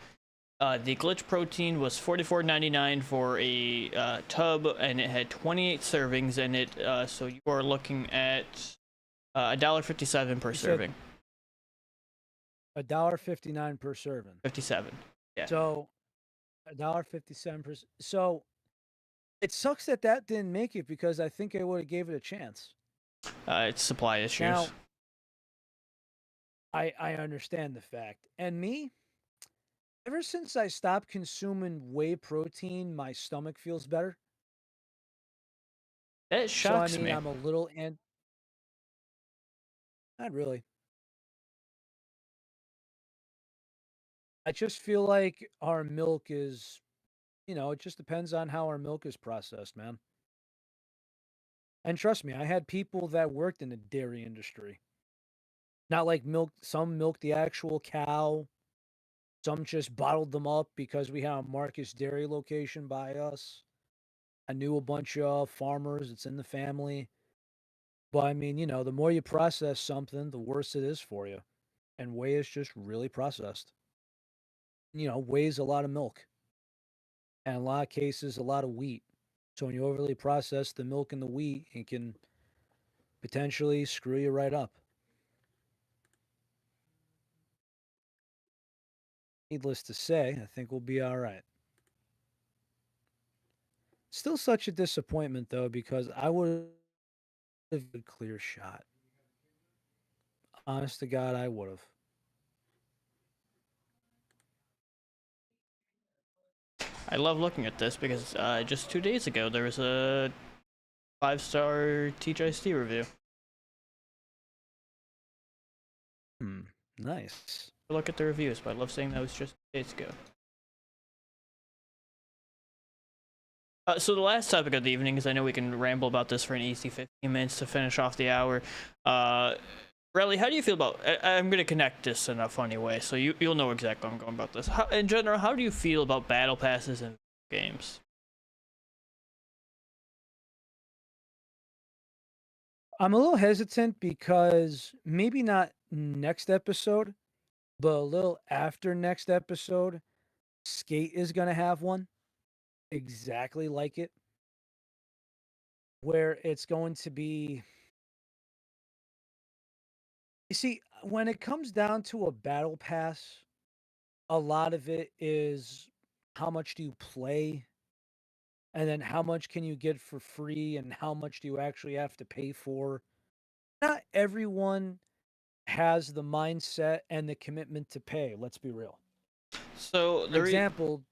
[SPEAKER 2] the glitch protein was $44.99 for a tub, and it had 28 servings in it. So you are looking at $1.57 per
[SPEAKER 1] You said
[SPEAKER 2] serving.
[SPEAKER 1] $1.59 per serving.
[SPEAKER 2] 57. Yeah.
[SPEAKER 1] So $1.57 per. So it sucks that that didn't make it because I think I would have gave it a chance.
[SPEAKER 2] It's supply issues.
[SPEAKER 1] Now I understand the fact, and me, ever since I stopped consuming whey protein, my stomach feels better.
[SPEAKER 2] It
[SPEAKER 1] So I
[SPEAKER 2] shocks
[SPEAKER 1] mean,
[SPEAKER 2] me.
[SPEAKER 1] I'm a little and not really. I just feel like our milk is, it just depends on how our milk is processed, man. And trust me, I had people that worked in the dairy industry. Not like milk, some milk the actual cow, some just bottled them up because we have a Marcus Dairy location by us. I knew a bunch of farmers, it's in the family. But I mean, the more you process something, the worse it is for you. And whey is just really processed. Whey's a lot of milk. And in a lot of cases, a lot of wheat. So when you overly process the milk and the wheat, it can potentially screw you right up. Needless to say, I think we'll be all right. Still such a disappointment though, because I would have a clear shot. Honest to God, I would have.
[SPEAKER 2] I love looking at this because just 2 days ago there was a 5-star TGIST review.
[SPEAKER 1] Nice.
[SPEAKER 2] Look at the reviews, but I love saying that was just days ago. So the last topic of the evening, because I know we can ramble about this for an easy 15 minutes to finish off the hour. Riley, how do you feel about? I'm going to connect this in a funny way, so you'll know exactly where I'm going about this. In general, how do you feel about battle passes in games?
[SPEAKER 1] I'm a little hesitant because maybe not next episode, but a little after next episode, Skate is going to have one exactly like it, where it's going to be. You see, when it comes down to a battle pass, a lot of it is how much do you play, and then how much can you get for free, and how much do you actually have to pay for. Not everyone has the mindset and the commitment to pay. Let's be real.
[SPEAKER 2] So
[SPEAKER 1] For example,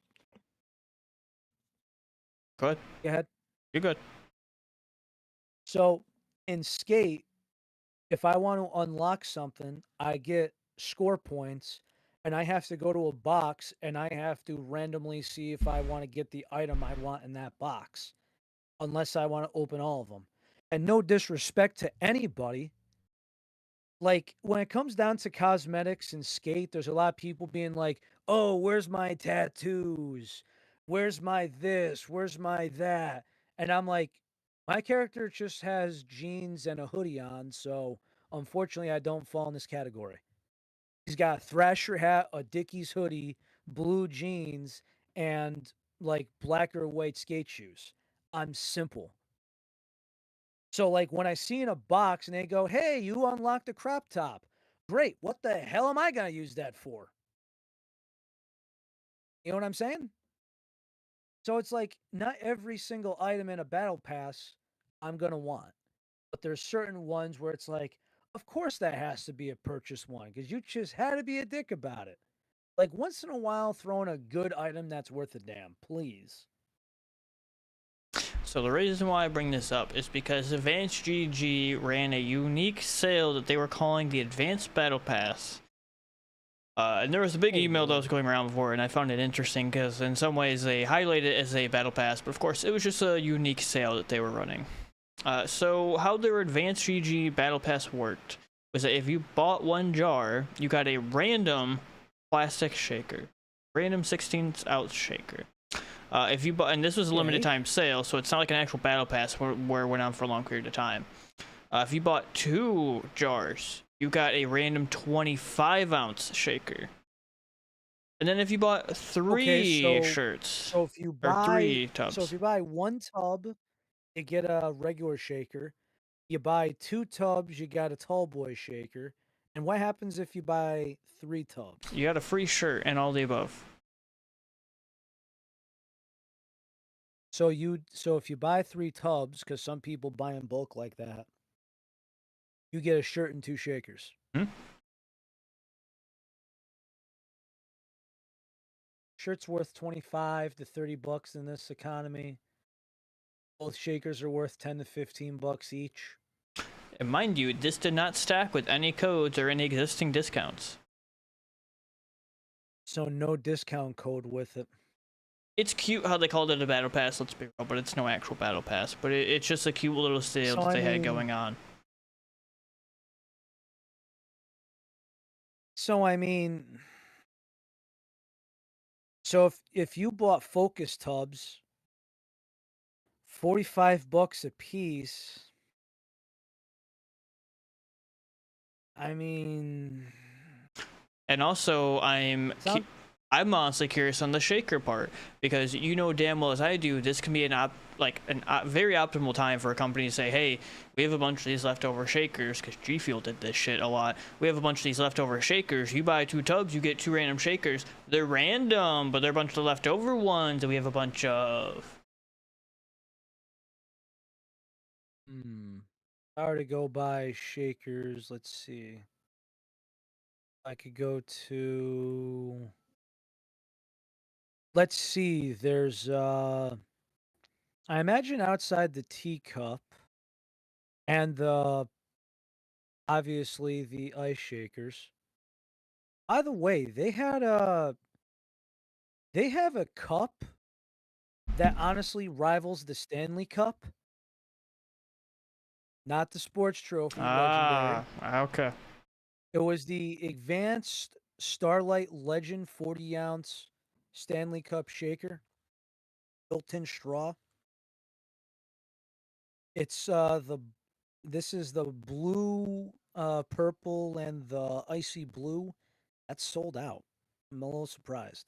[SPEAKER 2] Go ahead.
[SPEAKER 1] Go ahead.
[SPEAKER 2] You're good.
[SPEAKER 1] So in Skate, if I want to unlock something, I get score points and I have to go to a box and I have to randomly see if I want to get the item I want in that box, unless I want to open all of them. And no disrespect to anybody, like when it comes down to cosmetics and Skate, there's a lot of people being like, "Oh, where's my tattoos? Where's my this? Where's my that?" And I'm like, my character just has jeans and a hoodie on, so unfortunately, I don't fall in this category. He's got a Thrasher hat, a Dickies hoodie, blue jeans, and like black or white skate shoes. I'm simple. So, like, when I see in a box and they go, "Hey, you unlocked a crop top." Great. What the hell am I gonna use that for? You know what I'm saying? So it's like not every single item in a battle pass I'm gonna want. But there's certain ones where it's like, of course that has to be a purchase one because you just had to be a dick about it. Like once in a while, throw in a good item that's worth a damn, please.
[SPEAKER 2] So the reason why I bring this up is because Advanced GG ran a unique sale that they were calling the Advanced Battle Pass. And there was a big
[SPEAKER 1] Oh
[SPEAKER 2] email that was
[SPEAKER 1] Lord.
[SPEAKER 2] going around before, and I found it interesting because in some ways they highlighted it as a battle pass, but of course it was just a unique sale that they were running. So how their Advanced GG battle pass worked was that if you bought one jar, you got a random plastic shaker, random 16th ounce shaker. If you bought, and this was a limited
[SPEAKER 1] Okay.
[SPEAKER 2] time sale, so it's not like an actual battle pass where it went on for a long period of time. If you bought 2 jars, you got a random 25-ounce shaker. And then if you bought
[SPEAKER 1] Okay,
[SPEAKER 2] 3 shirts
[SPEAKER 1] so if you
[SPEAKER 2] or
[SPEAKER 1] buy
[SPEAKER 2] 3
[SPEAKER 1] so if
[SPEAKER 2] tubs,
[SPEAKER 1] you buy one tub, you get a regular shaker. You buy 2 tubs, you got a tall boy shaker. And what happens if you buy 3 tubs?
[SPEAKER 2] you got a free shirt and all the above.
[SPEAKER 1] So if you buy 3 tubs, because some people buy in bulk like that, you get a shirt and 2 shakers.
[SPEAKER 2] Hmm?
[SPEAKER 1] Shirt's worth 25 to 30 bucks in this economy. Both shakers are worth 10 to 15 bucks each.
[SPEAKER 2] And mind you, this did not stack with any codes or any existing discounts.
[SPEAKER 1] So no discount code with it.
[SPEAKER 2] It's cute how they called it a battle pass, let's be real, but it's no actual battle pass. But it's just a cute little sale
[SPEAKER 1] So
[SPEAKER 2] that
[SPEAKER 1] I
[SPEAKER 2] they had
[SPEAKER 1] mean,
[SPEAKER 2] going on.
[SPEAKER 1] so I mean, so if you bought Focus tubs, 45 bucks a piece, I mean,
[SPEAKER 2] And also,
[SPEAKER 1] sound
[SPEAKER 2] I'm honestly curious on the shaker part because you know damn well as I do, this can be very optimal time for a company to say, "Hey, we have a bunch of these leftover shakers," because G Fuel did this shit a lot. We have a bunch of these leftover shakers. You buy 2 tubs, you get 2 random shakers. They're random, but they're a bunch of the leftover ones that we have a bunch of.
[SPEAKER 1] hmm. If I were to go buy shakers, let's see. I could go to let's see, there's I imagine outside the teacup and the obviously the ice shakers. By the way, they have a cup that honestly rivals the Stanley Cup, not the sports trophy, legendary.
[SPEAKER 2] Okay.
[SPEAKER 1] It was the advanced Starlight Legend 40-ounce Stanley Cup shaker, built-in straw. It's the this is the blue, purple, and the icy blue. That's sold out. I'm a little surprised.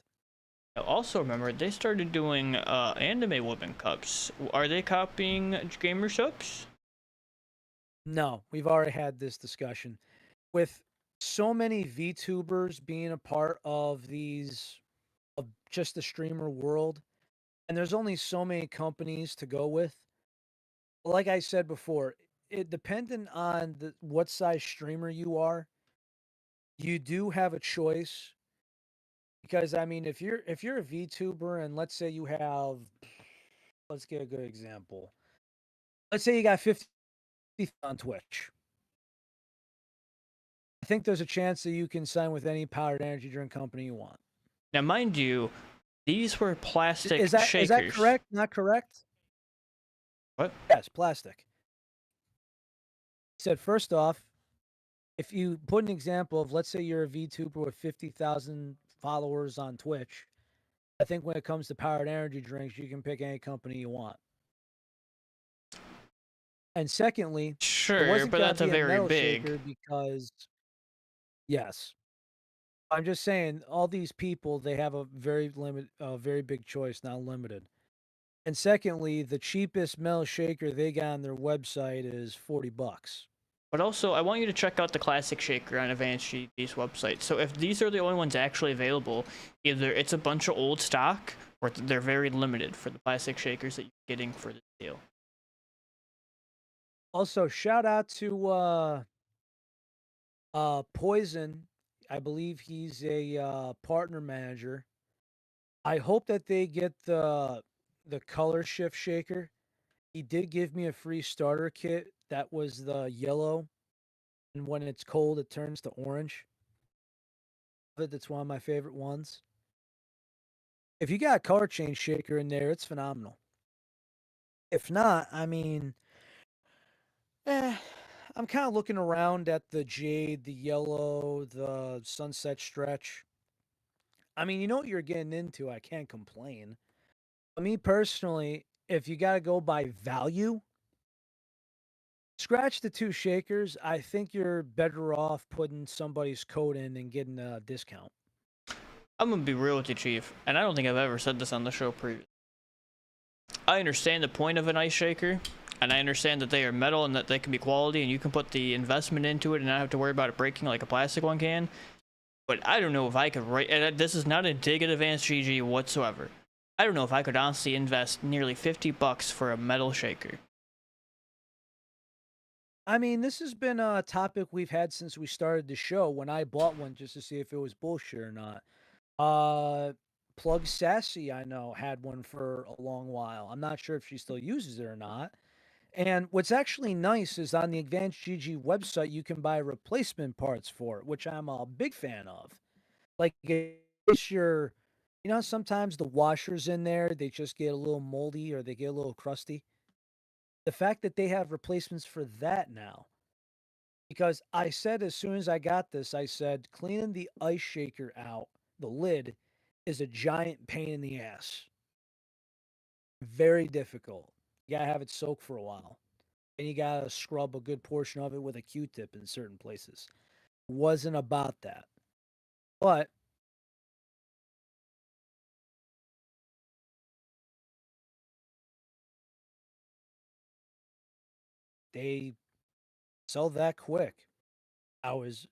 [SPEAKER 2] I also remember they started doing anime women cups. Are they copying gamer cups?
[SPEAKER 1] No, we've already had this discussion. With so many VTubers being a part of these of just the streamer world, and there's only so many companies to go with. Like I said before, it dependent on what size streamer you are, you do have a choice because I mean if you're a VTuber and let's say you have let's get a good example. Let's say you got 50 on Twitch. I think there's a chance that you can sign with any powdered energy drink company you want.
[SPEAKER 2] Now, mind you, these were
[SPEAKER 1] Is
[SPEAKER 2] plastic
[SPEAKER 1] that
[SPEAKER 2] shakers.
[SPEAKER 1] correct? Not correct?
[SPEAKER 2] What?
[SPEAKER 1] Yes, plastic. He said first off, if you put an example of, let's say you're a VTuber with 50,000 followers on Twitch, I think when it comes to powdered energy drinks, you can pick any company you want. And secondly, it
[SPEAKER 2] Sure,
[SPEAKER 1] wasn't
[SPEAKER 2] but
[SPEAKER 1] going to
[SPEAKER 2] that's a
[SPEAKER 1] be a
[SPEAKER 2] very
[SPEAKER 1] metal
[SPEAKER 2] big.
[SPEAKER 1] shaker because, yes, I'm just saying all these people, they have a very big choice, not limited. And secondly, the cheapest metal shaker they got on their website is $40.
[SPEAKER 2] But also, I want you to check out the classic shaker on Advanced GG's website. So if these are the only ones actually available, either it's a bunch of old stock or they're very limited for the plastic shakers that you're getting for this deal.
[SPEAKER 1] Also, shout out to Poison. I believe he's a partner manager. I hope that they get the color shift shaker. He did give me a free starter kit that was the yellow, and when it's cold, it turns to orange. But that's one of my favorite ones. If you got a color change shaker in there, it's phenomenal. If not, I mean, eh, I'm kind of looking around at the jade, the yellow, the sunset stretch. I mean, you know what you're getting into. I can't complain. But me personally, if you got to go by value, scratch the two shakers. I think you're better off putting somebody's code in and getting a discount.
[SPEAKER 2] I'm gonna be real with you, Chief, and I don't think I've ever said this on the show previously. I understand the point of an ice shaker, and I understand that they are metal and that they can be quality, and you can put the investment into it and not have to worry about it breaking like a plastic one can. But I don't know if I could write. And this is not a dig at Advanced GG whatsoever. I don't know if I could honestly invest nearly $50 for a metal shaker.
[SPEAKER 1] I mean, this has been a topic we've had since we started the show when I bought one just to see if it was bullshit or not. Uh, Plug Sassy, I know, had one for a long while. I'm not sure if she still uses it or not. And what's actually nice is on the Advanced GG website, you can buy replacement parts for it, which I'm a big fan of. Like, it's your, sometimes the washers in there, they just get a little moldy or they get a little crusty. The fact that they have replacements for that now, because I said as soon as I got this, I said cleaning the ice shaker out, the lid, is a giant pain in the ass. Very difficult. You gotta have it soak for a while. And you gotta scrub a good portion of it with a Q-tip in certain places. Wasn't about that. But they sell that quick. I was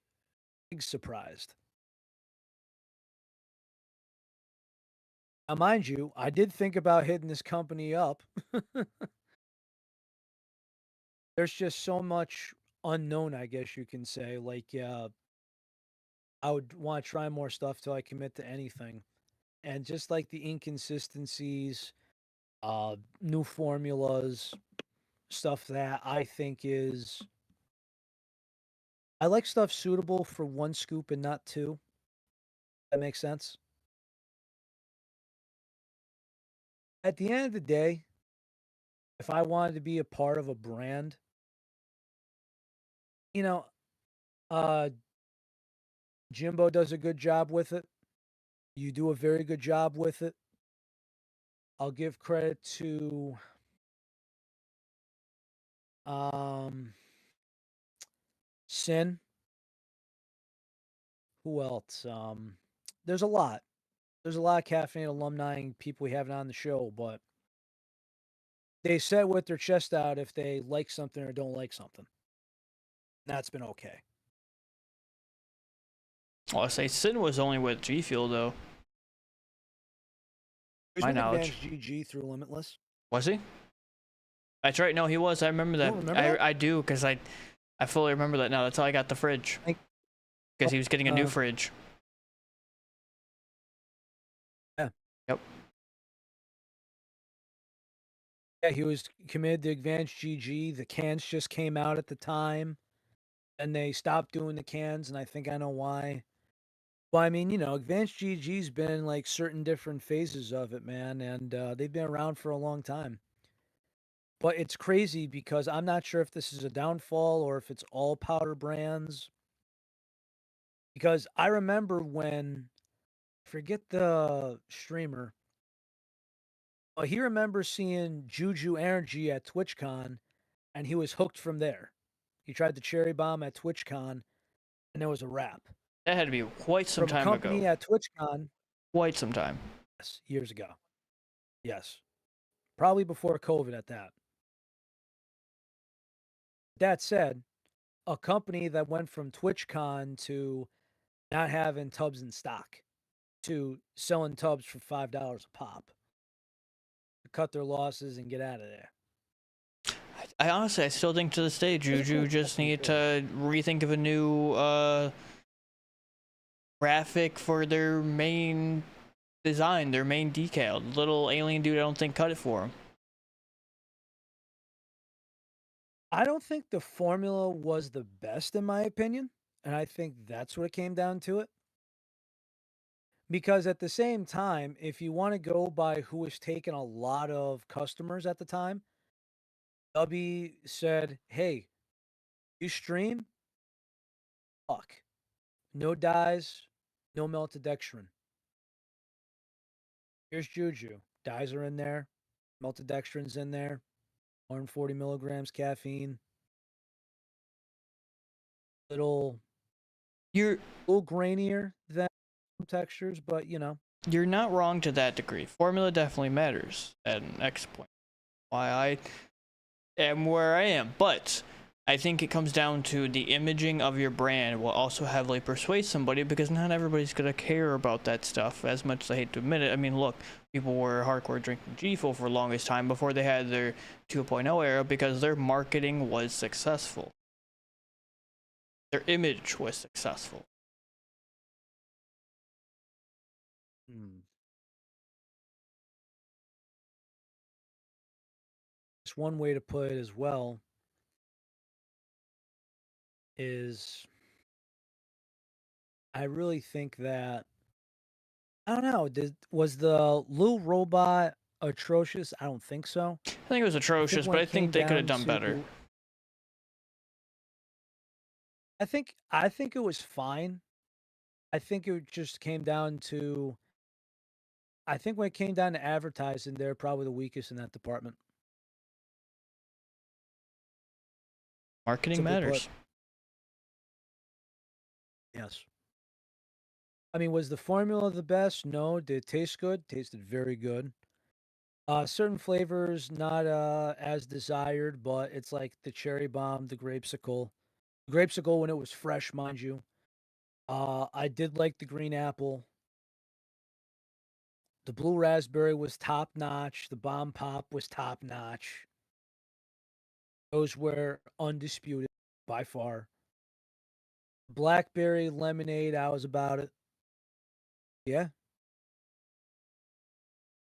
[SPEAKER 1] big surprised. Now, mind you, I did think about hitting this company up. There's just so much unknown, I guess you can say. Like, I would want to try more stuff till I commit to anything. And just like the inconsistencies, new formulas, stuff that I think is, I like stuff suitable for one scoop and not two. That makes sense. At the end of the day, if I wanted to be a part of a brand, you know, uh, Jimbo does a good job with it. You do a very good job with it. I'll give credit to um Sin. Who else? There's a lot. There's a lot of caffeine alumni and people we haven't on the show, but they say with their chest out if they like something or don't like something. That's been okay.
[SPEAKER 2] Well, I say Sin was only with G Fuel though,
[SPEAKER 1] He's
[SPEAKER 2] my
[SPEAKER 1] with
[SPEAKER 2] knowledge.
[SPEAKER 1] Advanced GG through Limitless.
[SPEAKER 2] Was he? That's right. No, he was. I remember
[SPEAKER 1] You
[SPEAKER 2] that.
[SPEAKER 1] don't remember that?
[SPEAKER 2] I do because I fully remember that now. That's how I got the fridge
[SPEAKER 1] Like,
[SPEAKER 2] because he was getting a new
[SPEAKER 1] uh,
[SPEAKER 2] fridge.
[SPEAKER 1] yeah.
[SPEAKER 2] Yep.
[SPEAKER 1] Yeah, he was committed to advanced GG. The cans just came out at the time, and they stopped doing the cans, and I think I know why. Well, I mean, advanced GG's been in like certain different phases of it, man, and they've been around for a long time. But it's crazy because I'm not sure if this is a downfall or if it's all powder brands. Because I remember when, forget the streamer, he remembers seeing Juju Energy at TwitchCon, and he was hooked from there. He tried the cherry bomb at TwitchCon, and it was a wrap.
[SPEAKER 2] That had to be quite some
[SPEAKER 1] From a
[SPEAKER 2] time ago.
[SPEAKER 1] company at TwitchCon,
[SPEAKER 2] Quite some time.
[SPEAKER 1] yes, years ago. Yes. Probably before COVID at that. That said, a company that went from TwitchCon to not having tubs in stock to selling tubs for $5 a pop to cut their losses and get out of there.
[SPEAKER 2] I honestly, I still think to this day,
[SPEAKER 1] It was a cool
[SPEAKER 2] Juju just
[SPEAKER 1] company
[SPEAKER 2] need
[SPEAKER 1] too.
[SPEAKER 2] to rethink of a new graphic for their main design, their main decal. Little alien dude, I don't think cut it for him.
[SPEAKER 1] I don't think the formula was the best in my opinion, and I think that's what it came down to it. Because at the same time, if you want to go by who was taking a lot of customers at the time, Ubby said, "Hey, you stream? Fuck. No dyes, no maltodextrin. Here's Juju. Dyes are in there, maltodextrin's in there, 140 milligrams caffeine, little
[SPEAKER 2] You're
[SPEAKER 1] little grainier than some textures, but
[SPEAKER 2] you're not wrong to that degree. Formula definitely matters at an X point. Why I am where I am, but I think it comes down to the imaging of your brand will also heavily persuade somebody because not everybody's gonna care about that stuff as much as I hate to admit it. I mean, look, people were hardcore drinking G-Fuel for the longest time before they had their 2.0 era because their marketing was successful. Their image was successful.
[SPEAKER 1] hmm, it's one way to put it as well is I really think that I don't know. Was the little robot atrocious? I don't think so.
[SPEAKER 2] I think it was
[SPEAKER 1] I think
[SPEAKER 2] atrocious,
[SPEAKER 1] when
[SPEAKER 2] but I
[SPEAKER 1] it
[SPEAKER 2] think
[SPEAKER 1] came
[SPEAKER 2] they could have
[SPEAKER 1] down
[SPEAKER 2] done better.
[SPEAKER 1] to, I think it was fine. I think it just came down to, I think when it came down to advertising, they're probably the weakest in that department.
[SPEAKER 2] Marketing
[SPEAKER 1] Simply put,
[SPEAKER 2] matters.
[SPEAKER 1] yes. I mean, was the formula the best? No. Did it taste good? Tasted very good. Certain flavors not as desired, but it's like the cherry bomb, the grapesicle. Grapesicle when it was fresh, mind you. I did like the green apple. The blue raspberry was top notch. The bomb pop was top notch. Those were undisputed by far. Blackberry lemonade, I was about it. Yeah,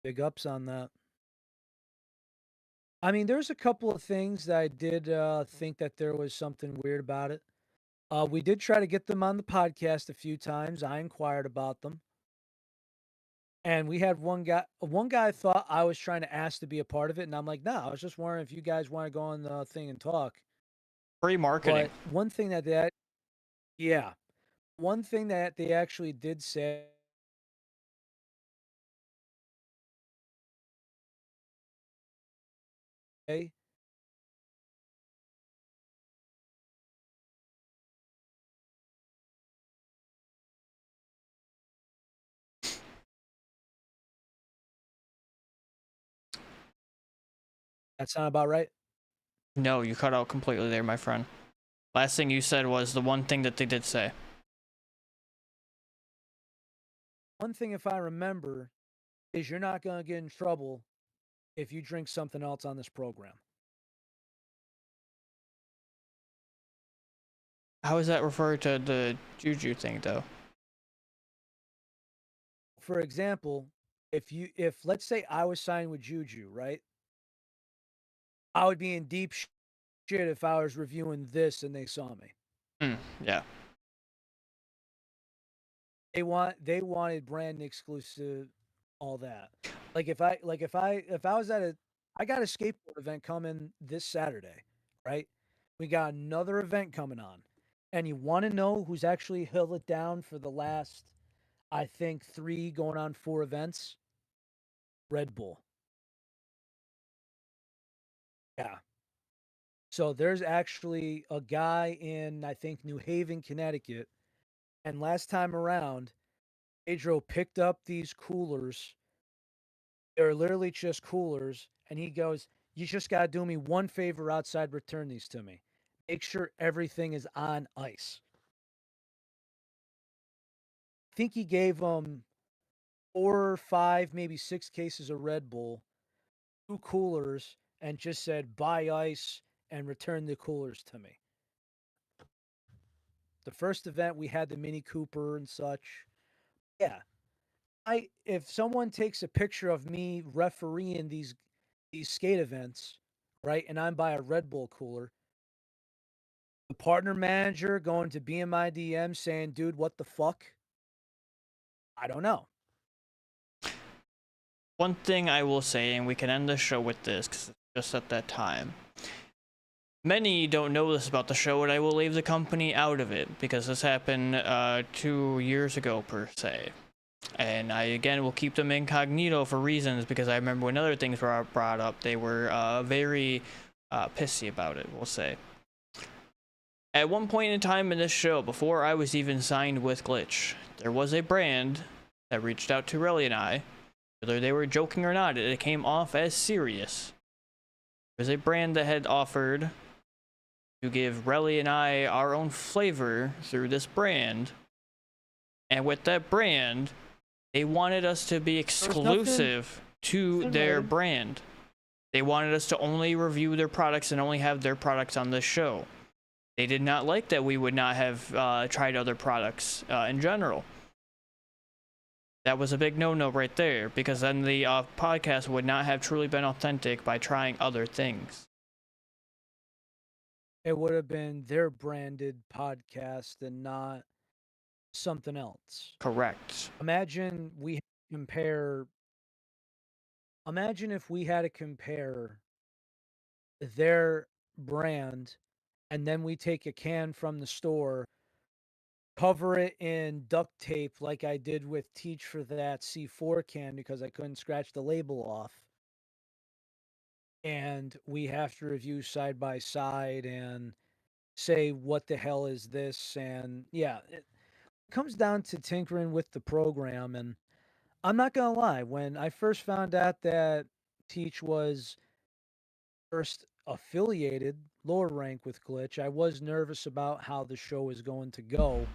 [SPEAKER 1] big ups on that. I mean, there's a couple of things that I did think that there was something weird about it. We did try to get them on the podcast a few times. I inquired about them. And we had one guy thought I was trying to ask to be a part of it, and I'm like, "No, I was just wondering if you guys wanna go on the thing and talk."
[SPEAKER 2] Free marketing.
[SPEAKER 1] But one thing that yeah, one thing that they actually did say that sound about right?
[SPEAKER 2] No, you cut out completely there, my friend. Last thing you said was the one thing that they did say.
[SPEAKER 1] One thing, if I remember, is you're not gonna get in trouble if you drink something else on this program.
[SPEAKER 2] How is that referred to the Juju thing, though?
[SPEAKER 1] For example, if let's say I was signed with Juju, right? I would be in deep shit if I was reviewing this and they saw me.
[SPEAKER 2] Yeah.
[SPEAKER 1] They wanted brand exclusive, all that. If I was at a I got a skateboard event coming this Saturday, right? We got another event coming on. And you want to know who's actually held it down for the last, I think, 3 going on 4 events? Red Bull. Yeah. So there's actually a guy in, I think, New Haven, Connecticut. And last time around, Pedro picked up these coolers. They're literally just coolers. And he goes, "You just got to do me one favor outside, return these to me. Make sure everything is on ice." I think he gave them 4 or 5, maybe 6 cases of Red Bull, 2 coolers, and just said, "Buy ice and return the coolers to me." The first event, we had the Mini Cooper and such. Yeah. If someone takes a picture of me refereeing these skate events, right, and I'm by a Red Bull cooler, the partner manager going to be in my DM saying, "Dude, what the fuck?" I don't know.
[SPEAKER 2] One thing I will say, and we can end the show with this because it's just at that time. Many don't know this about the show, and I will leave the company out of it because this happened 2 years ago per se. And I again will keep them incognito for reasons because I remember when other things were brought up, they were very pissy about it, we'll say. At one point in time in this show, before I was even signed with Glitch, there was a brand that reached out to Relly and I. Whether they were joking or not, it came off as serious. There was a brand that had offered to give Relly and I our own flavor through this brand. And with that brand, they wanted us to be exclusive to their brand. They wanted us to only review their products and only have their products on this show. They did not like that we would not have tried other products in general. That was a big no-no right there, because then the podcast would not have truly been authentic by trying other things.
[SPEAKER 1] It would have been their branded podcast and not something else.
[SPEAKER 2] Correct.
[SPEAKER 1] Compare Imagine if we had to compare their brand and then we take a can from the store, cover it in duct tape like I did with Teach for that C4 can because I couldn't scratch the label off. And we have to review side by side and say, what the hell is this? And yeah, it comes down to tinkering with the program. And I'm not going to lie, when I first found out that Teach was first affiliated lower rank with Glitch, I was nervous about how the show was going to go.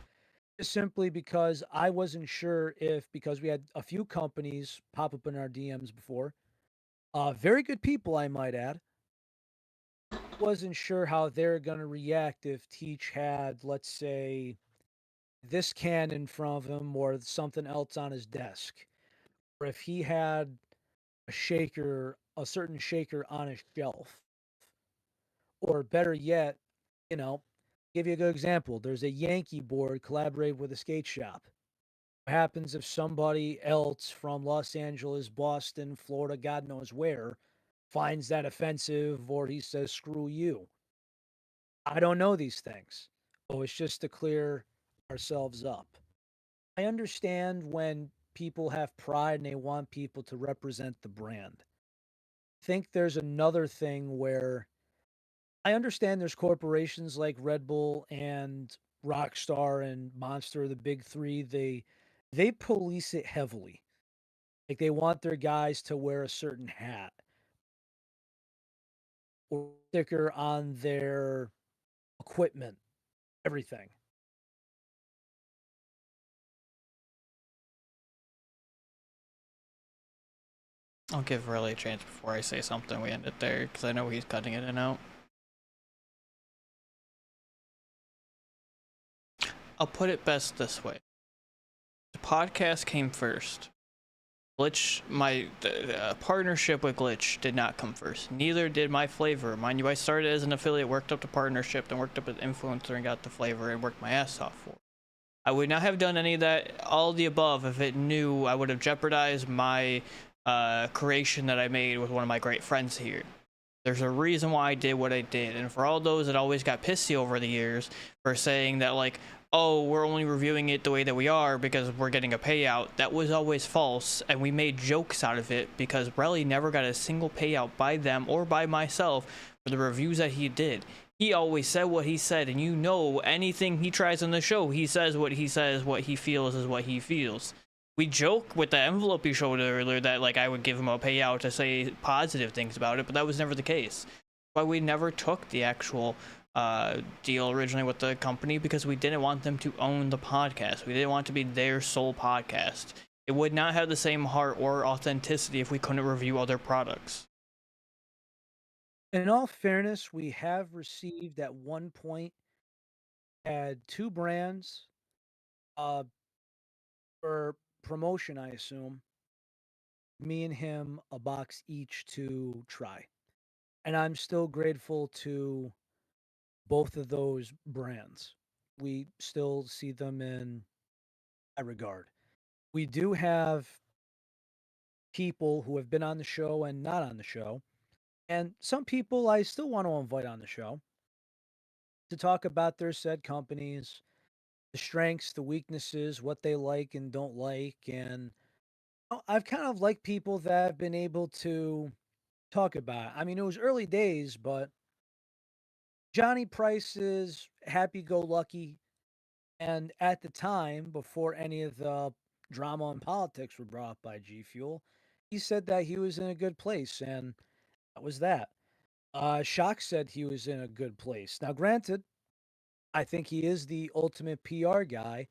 [SPEAKER 1] Just simply because I wasn't sure if, because we had a few companies pop up in our DMs before, very good people, I might add, wasn't sure how they're going to react if Teach had, let's say, this can in front of him or something else on his desk, or if he had a certain shaker on his shelf, or better yet, you know, give you a good example. There's a Yankee board collaborated with a skate shop. What happens if somebody else from Los Angeles, Boston, Florida, God knows where, finds that offensive or he says, "Screw you"? I don't know these things. Oh, it's just to clear ourselves up. I understand when people have pride and they want people to represent the brand. I think there's another thing where I understand there's corporations like Red Bull and Rockstar and Monster, the big three. They police it heavily. Like they want their guys to wear a certain hat or sticker on their equipment, everything.
[SPEAKER 2] I'll give Relly a chance before I say something. We end it there, because I know he's cutting it in and out. I'll put it best this way. The podcast came first. Glitch, my partnership with Glitch did not come first. Neither did my flavor. Mind you, I started as an affiliate, worked up to partnership, then worked up as influencer and got the flavor and worked my ass off for it. I would not have done any of that, all of the above, if it knew I would have jeopardized my creation that I made with one of my great friends here. There's a reason why I did what I did. And for all those that always got pissy over the years for saying that, like, oh, we're only reviewing it the way that we are because we're getting a payout, that was always false. And we made jokes out of it because Relly never got a single payout by them or by myself for the reviews that he did. He always said what he said, and you know, anything he tries on the show, he says, what he feels is what he feels. We joke with the envelope you showed earlier that, like, I would give him a payout to say positive things about it, but that was never the case. Why we never took the actual deal originally with the company, because we didn't want them to own the podcast. We didn't want it to be their sole podcast. It would not have the same heart or authenticity if we couldn't review other products.
[SPEAKER 1] In all fairness, we have received at one point had 2 brands, uh, for promotion, I assume, me and him a box each to try. And I'm still grateful to both of those brands. We still see them in that regard. We do have people who have been on the show and not on the show, and some people I still want to invite on the show to talk about their said companies, the strengths, the weaknesses, what they like and don't like. And I've kind of liked people that have been able to talk about it. I mean, it was early days, but Johnny Price is happy go lucky. And at the time, before any of the drama and politics were brought up by G Fuel, he said that he was in a good place. And that was that. Shock said he was in a good place. Now, granted, I think he is the ultimate PR guy,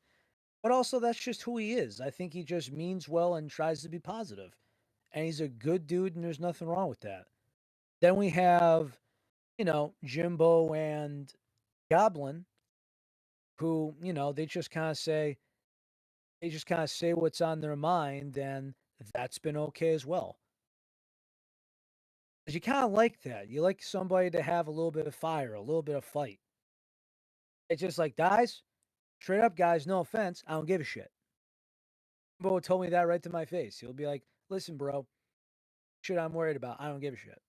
[SPEAKER 1] but also that's just who he is. I think he just means well and tries to be positive. And he's a good dude, and there's nothing wrong with that. Then we have, Jimbo and Goblin, who, they just kind of say what's on their mind, and that's been okay as well. 'Cause you kind of like that. You like somebody to have a little bit of fire, a little bit of fight. It's just like, guys, straight up, guys, no offense, I don't give a shit. Jimbo told me that right to my face. He'll be like, listen, bro, shit I'm worried about, I don't give a shit.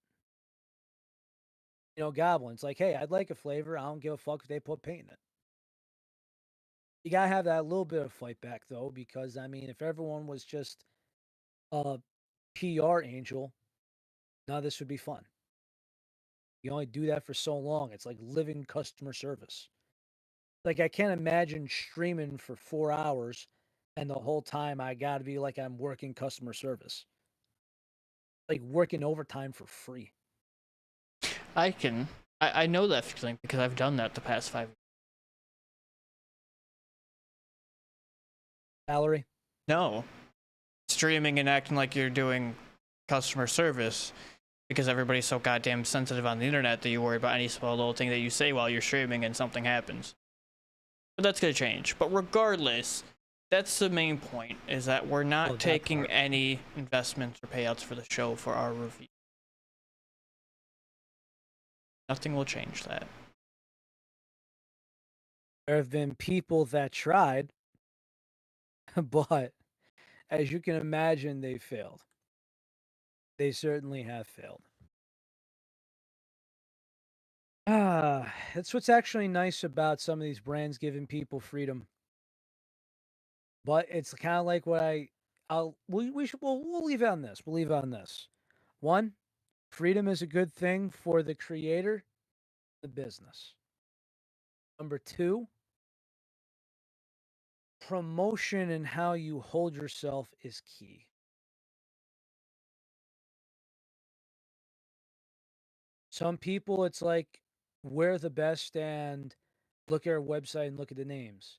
[SPEAKER 1] Goblin's like, hey, I'd like a flavor. I don't give a fuck if they put paint in it. You gotta have that little bit of fight back though, because I mean, if everyone was just a PR angel, none of this would be fun. You only do that for so long. It's like living customer service. Like I can't imagine streaming for 4 hours and the whole time I gotta be like I'm working customer service. Like working overtime for free.
[SPEAKER 2] I can. I know that feeling because I've done that the past 5 years.
[SPEAKER 1] Salary.
[SPEAKER 2] No. Streaming and acting like you're doing customer service because everybody's so goddamn sensitive on the internet that you worry about any small little thing that you say while you're streaming and something happens. But that's gonna change. But regardless, that's the main point, is that we're
[SPEAKER 1] Oh,
[SPEAKER 2] not
[SPEAKER 1] that
[SPEAKER 2] taking
[SPEAKER 1] part.
[SPEAKER 2] any investments or payouts for the show for our review. Nothing will change that.
[SPEAKER 1] There have been people that tried, but as you can imagine, they failed. They certainly have failed. That's what's actually nice about some of these brands giving people freedom. But it's kind of like what we'll leave it on this. We'll leave it on this. One, freedom is a good thing for the creator, the business. Number two, promotion and how you hold yourself is key. Some people, it's like we're the best and look at our website and look at the names.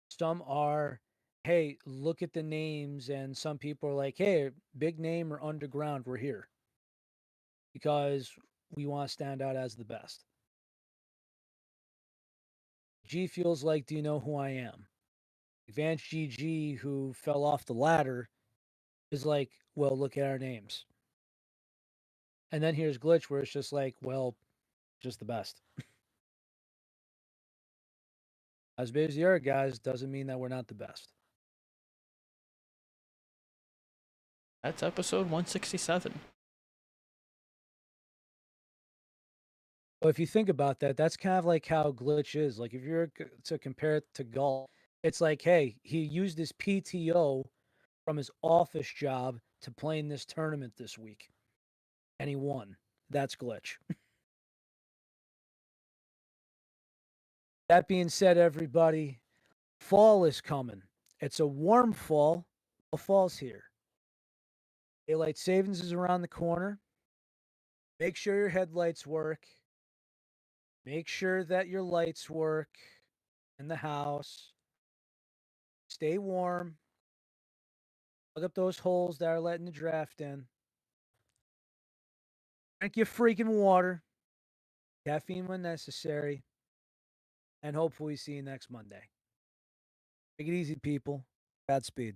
[SPEAKER 1] Some are, hey, look at the names, and some people are like, hey, big name or underground, we're here because we want to stand out as the best. G feels like, do you know who I am? Advanced GG, who fell off the ladder, is like, well, look at our names. And then here's Glitch, where it's just like, well, just the best. As big as the other guys doesn't mean that we're not the best.
[SPEAKER 2] That's episode 167.
[SPEAKER 1] But if you think about that, that's kind of like how Glitch is. Like if you're to compare it to golf, it's like, hey, he used his PTO from his office job to play in this tournament this week, and he won. That's Glitch. That being said, everybody, fall is coming. It's a warm fall, but fall's here. Daylight savings is around the corner. Make sure your headlights work. Make sure that your lights work in the house. Stay warm. Plug up those holes that are letting the draft in. Drink your freaking water. Caffeine when necessary. And hopefully see you next Monday. Take it easy, people. Godspeed.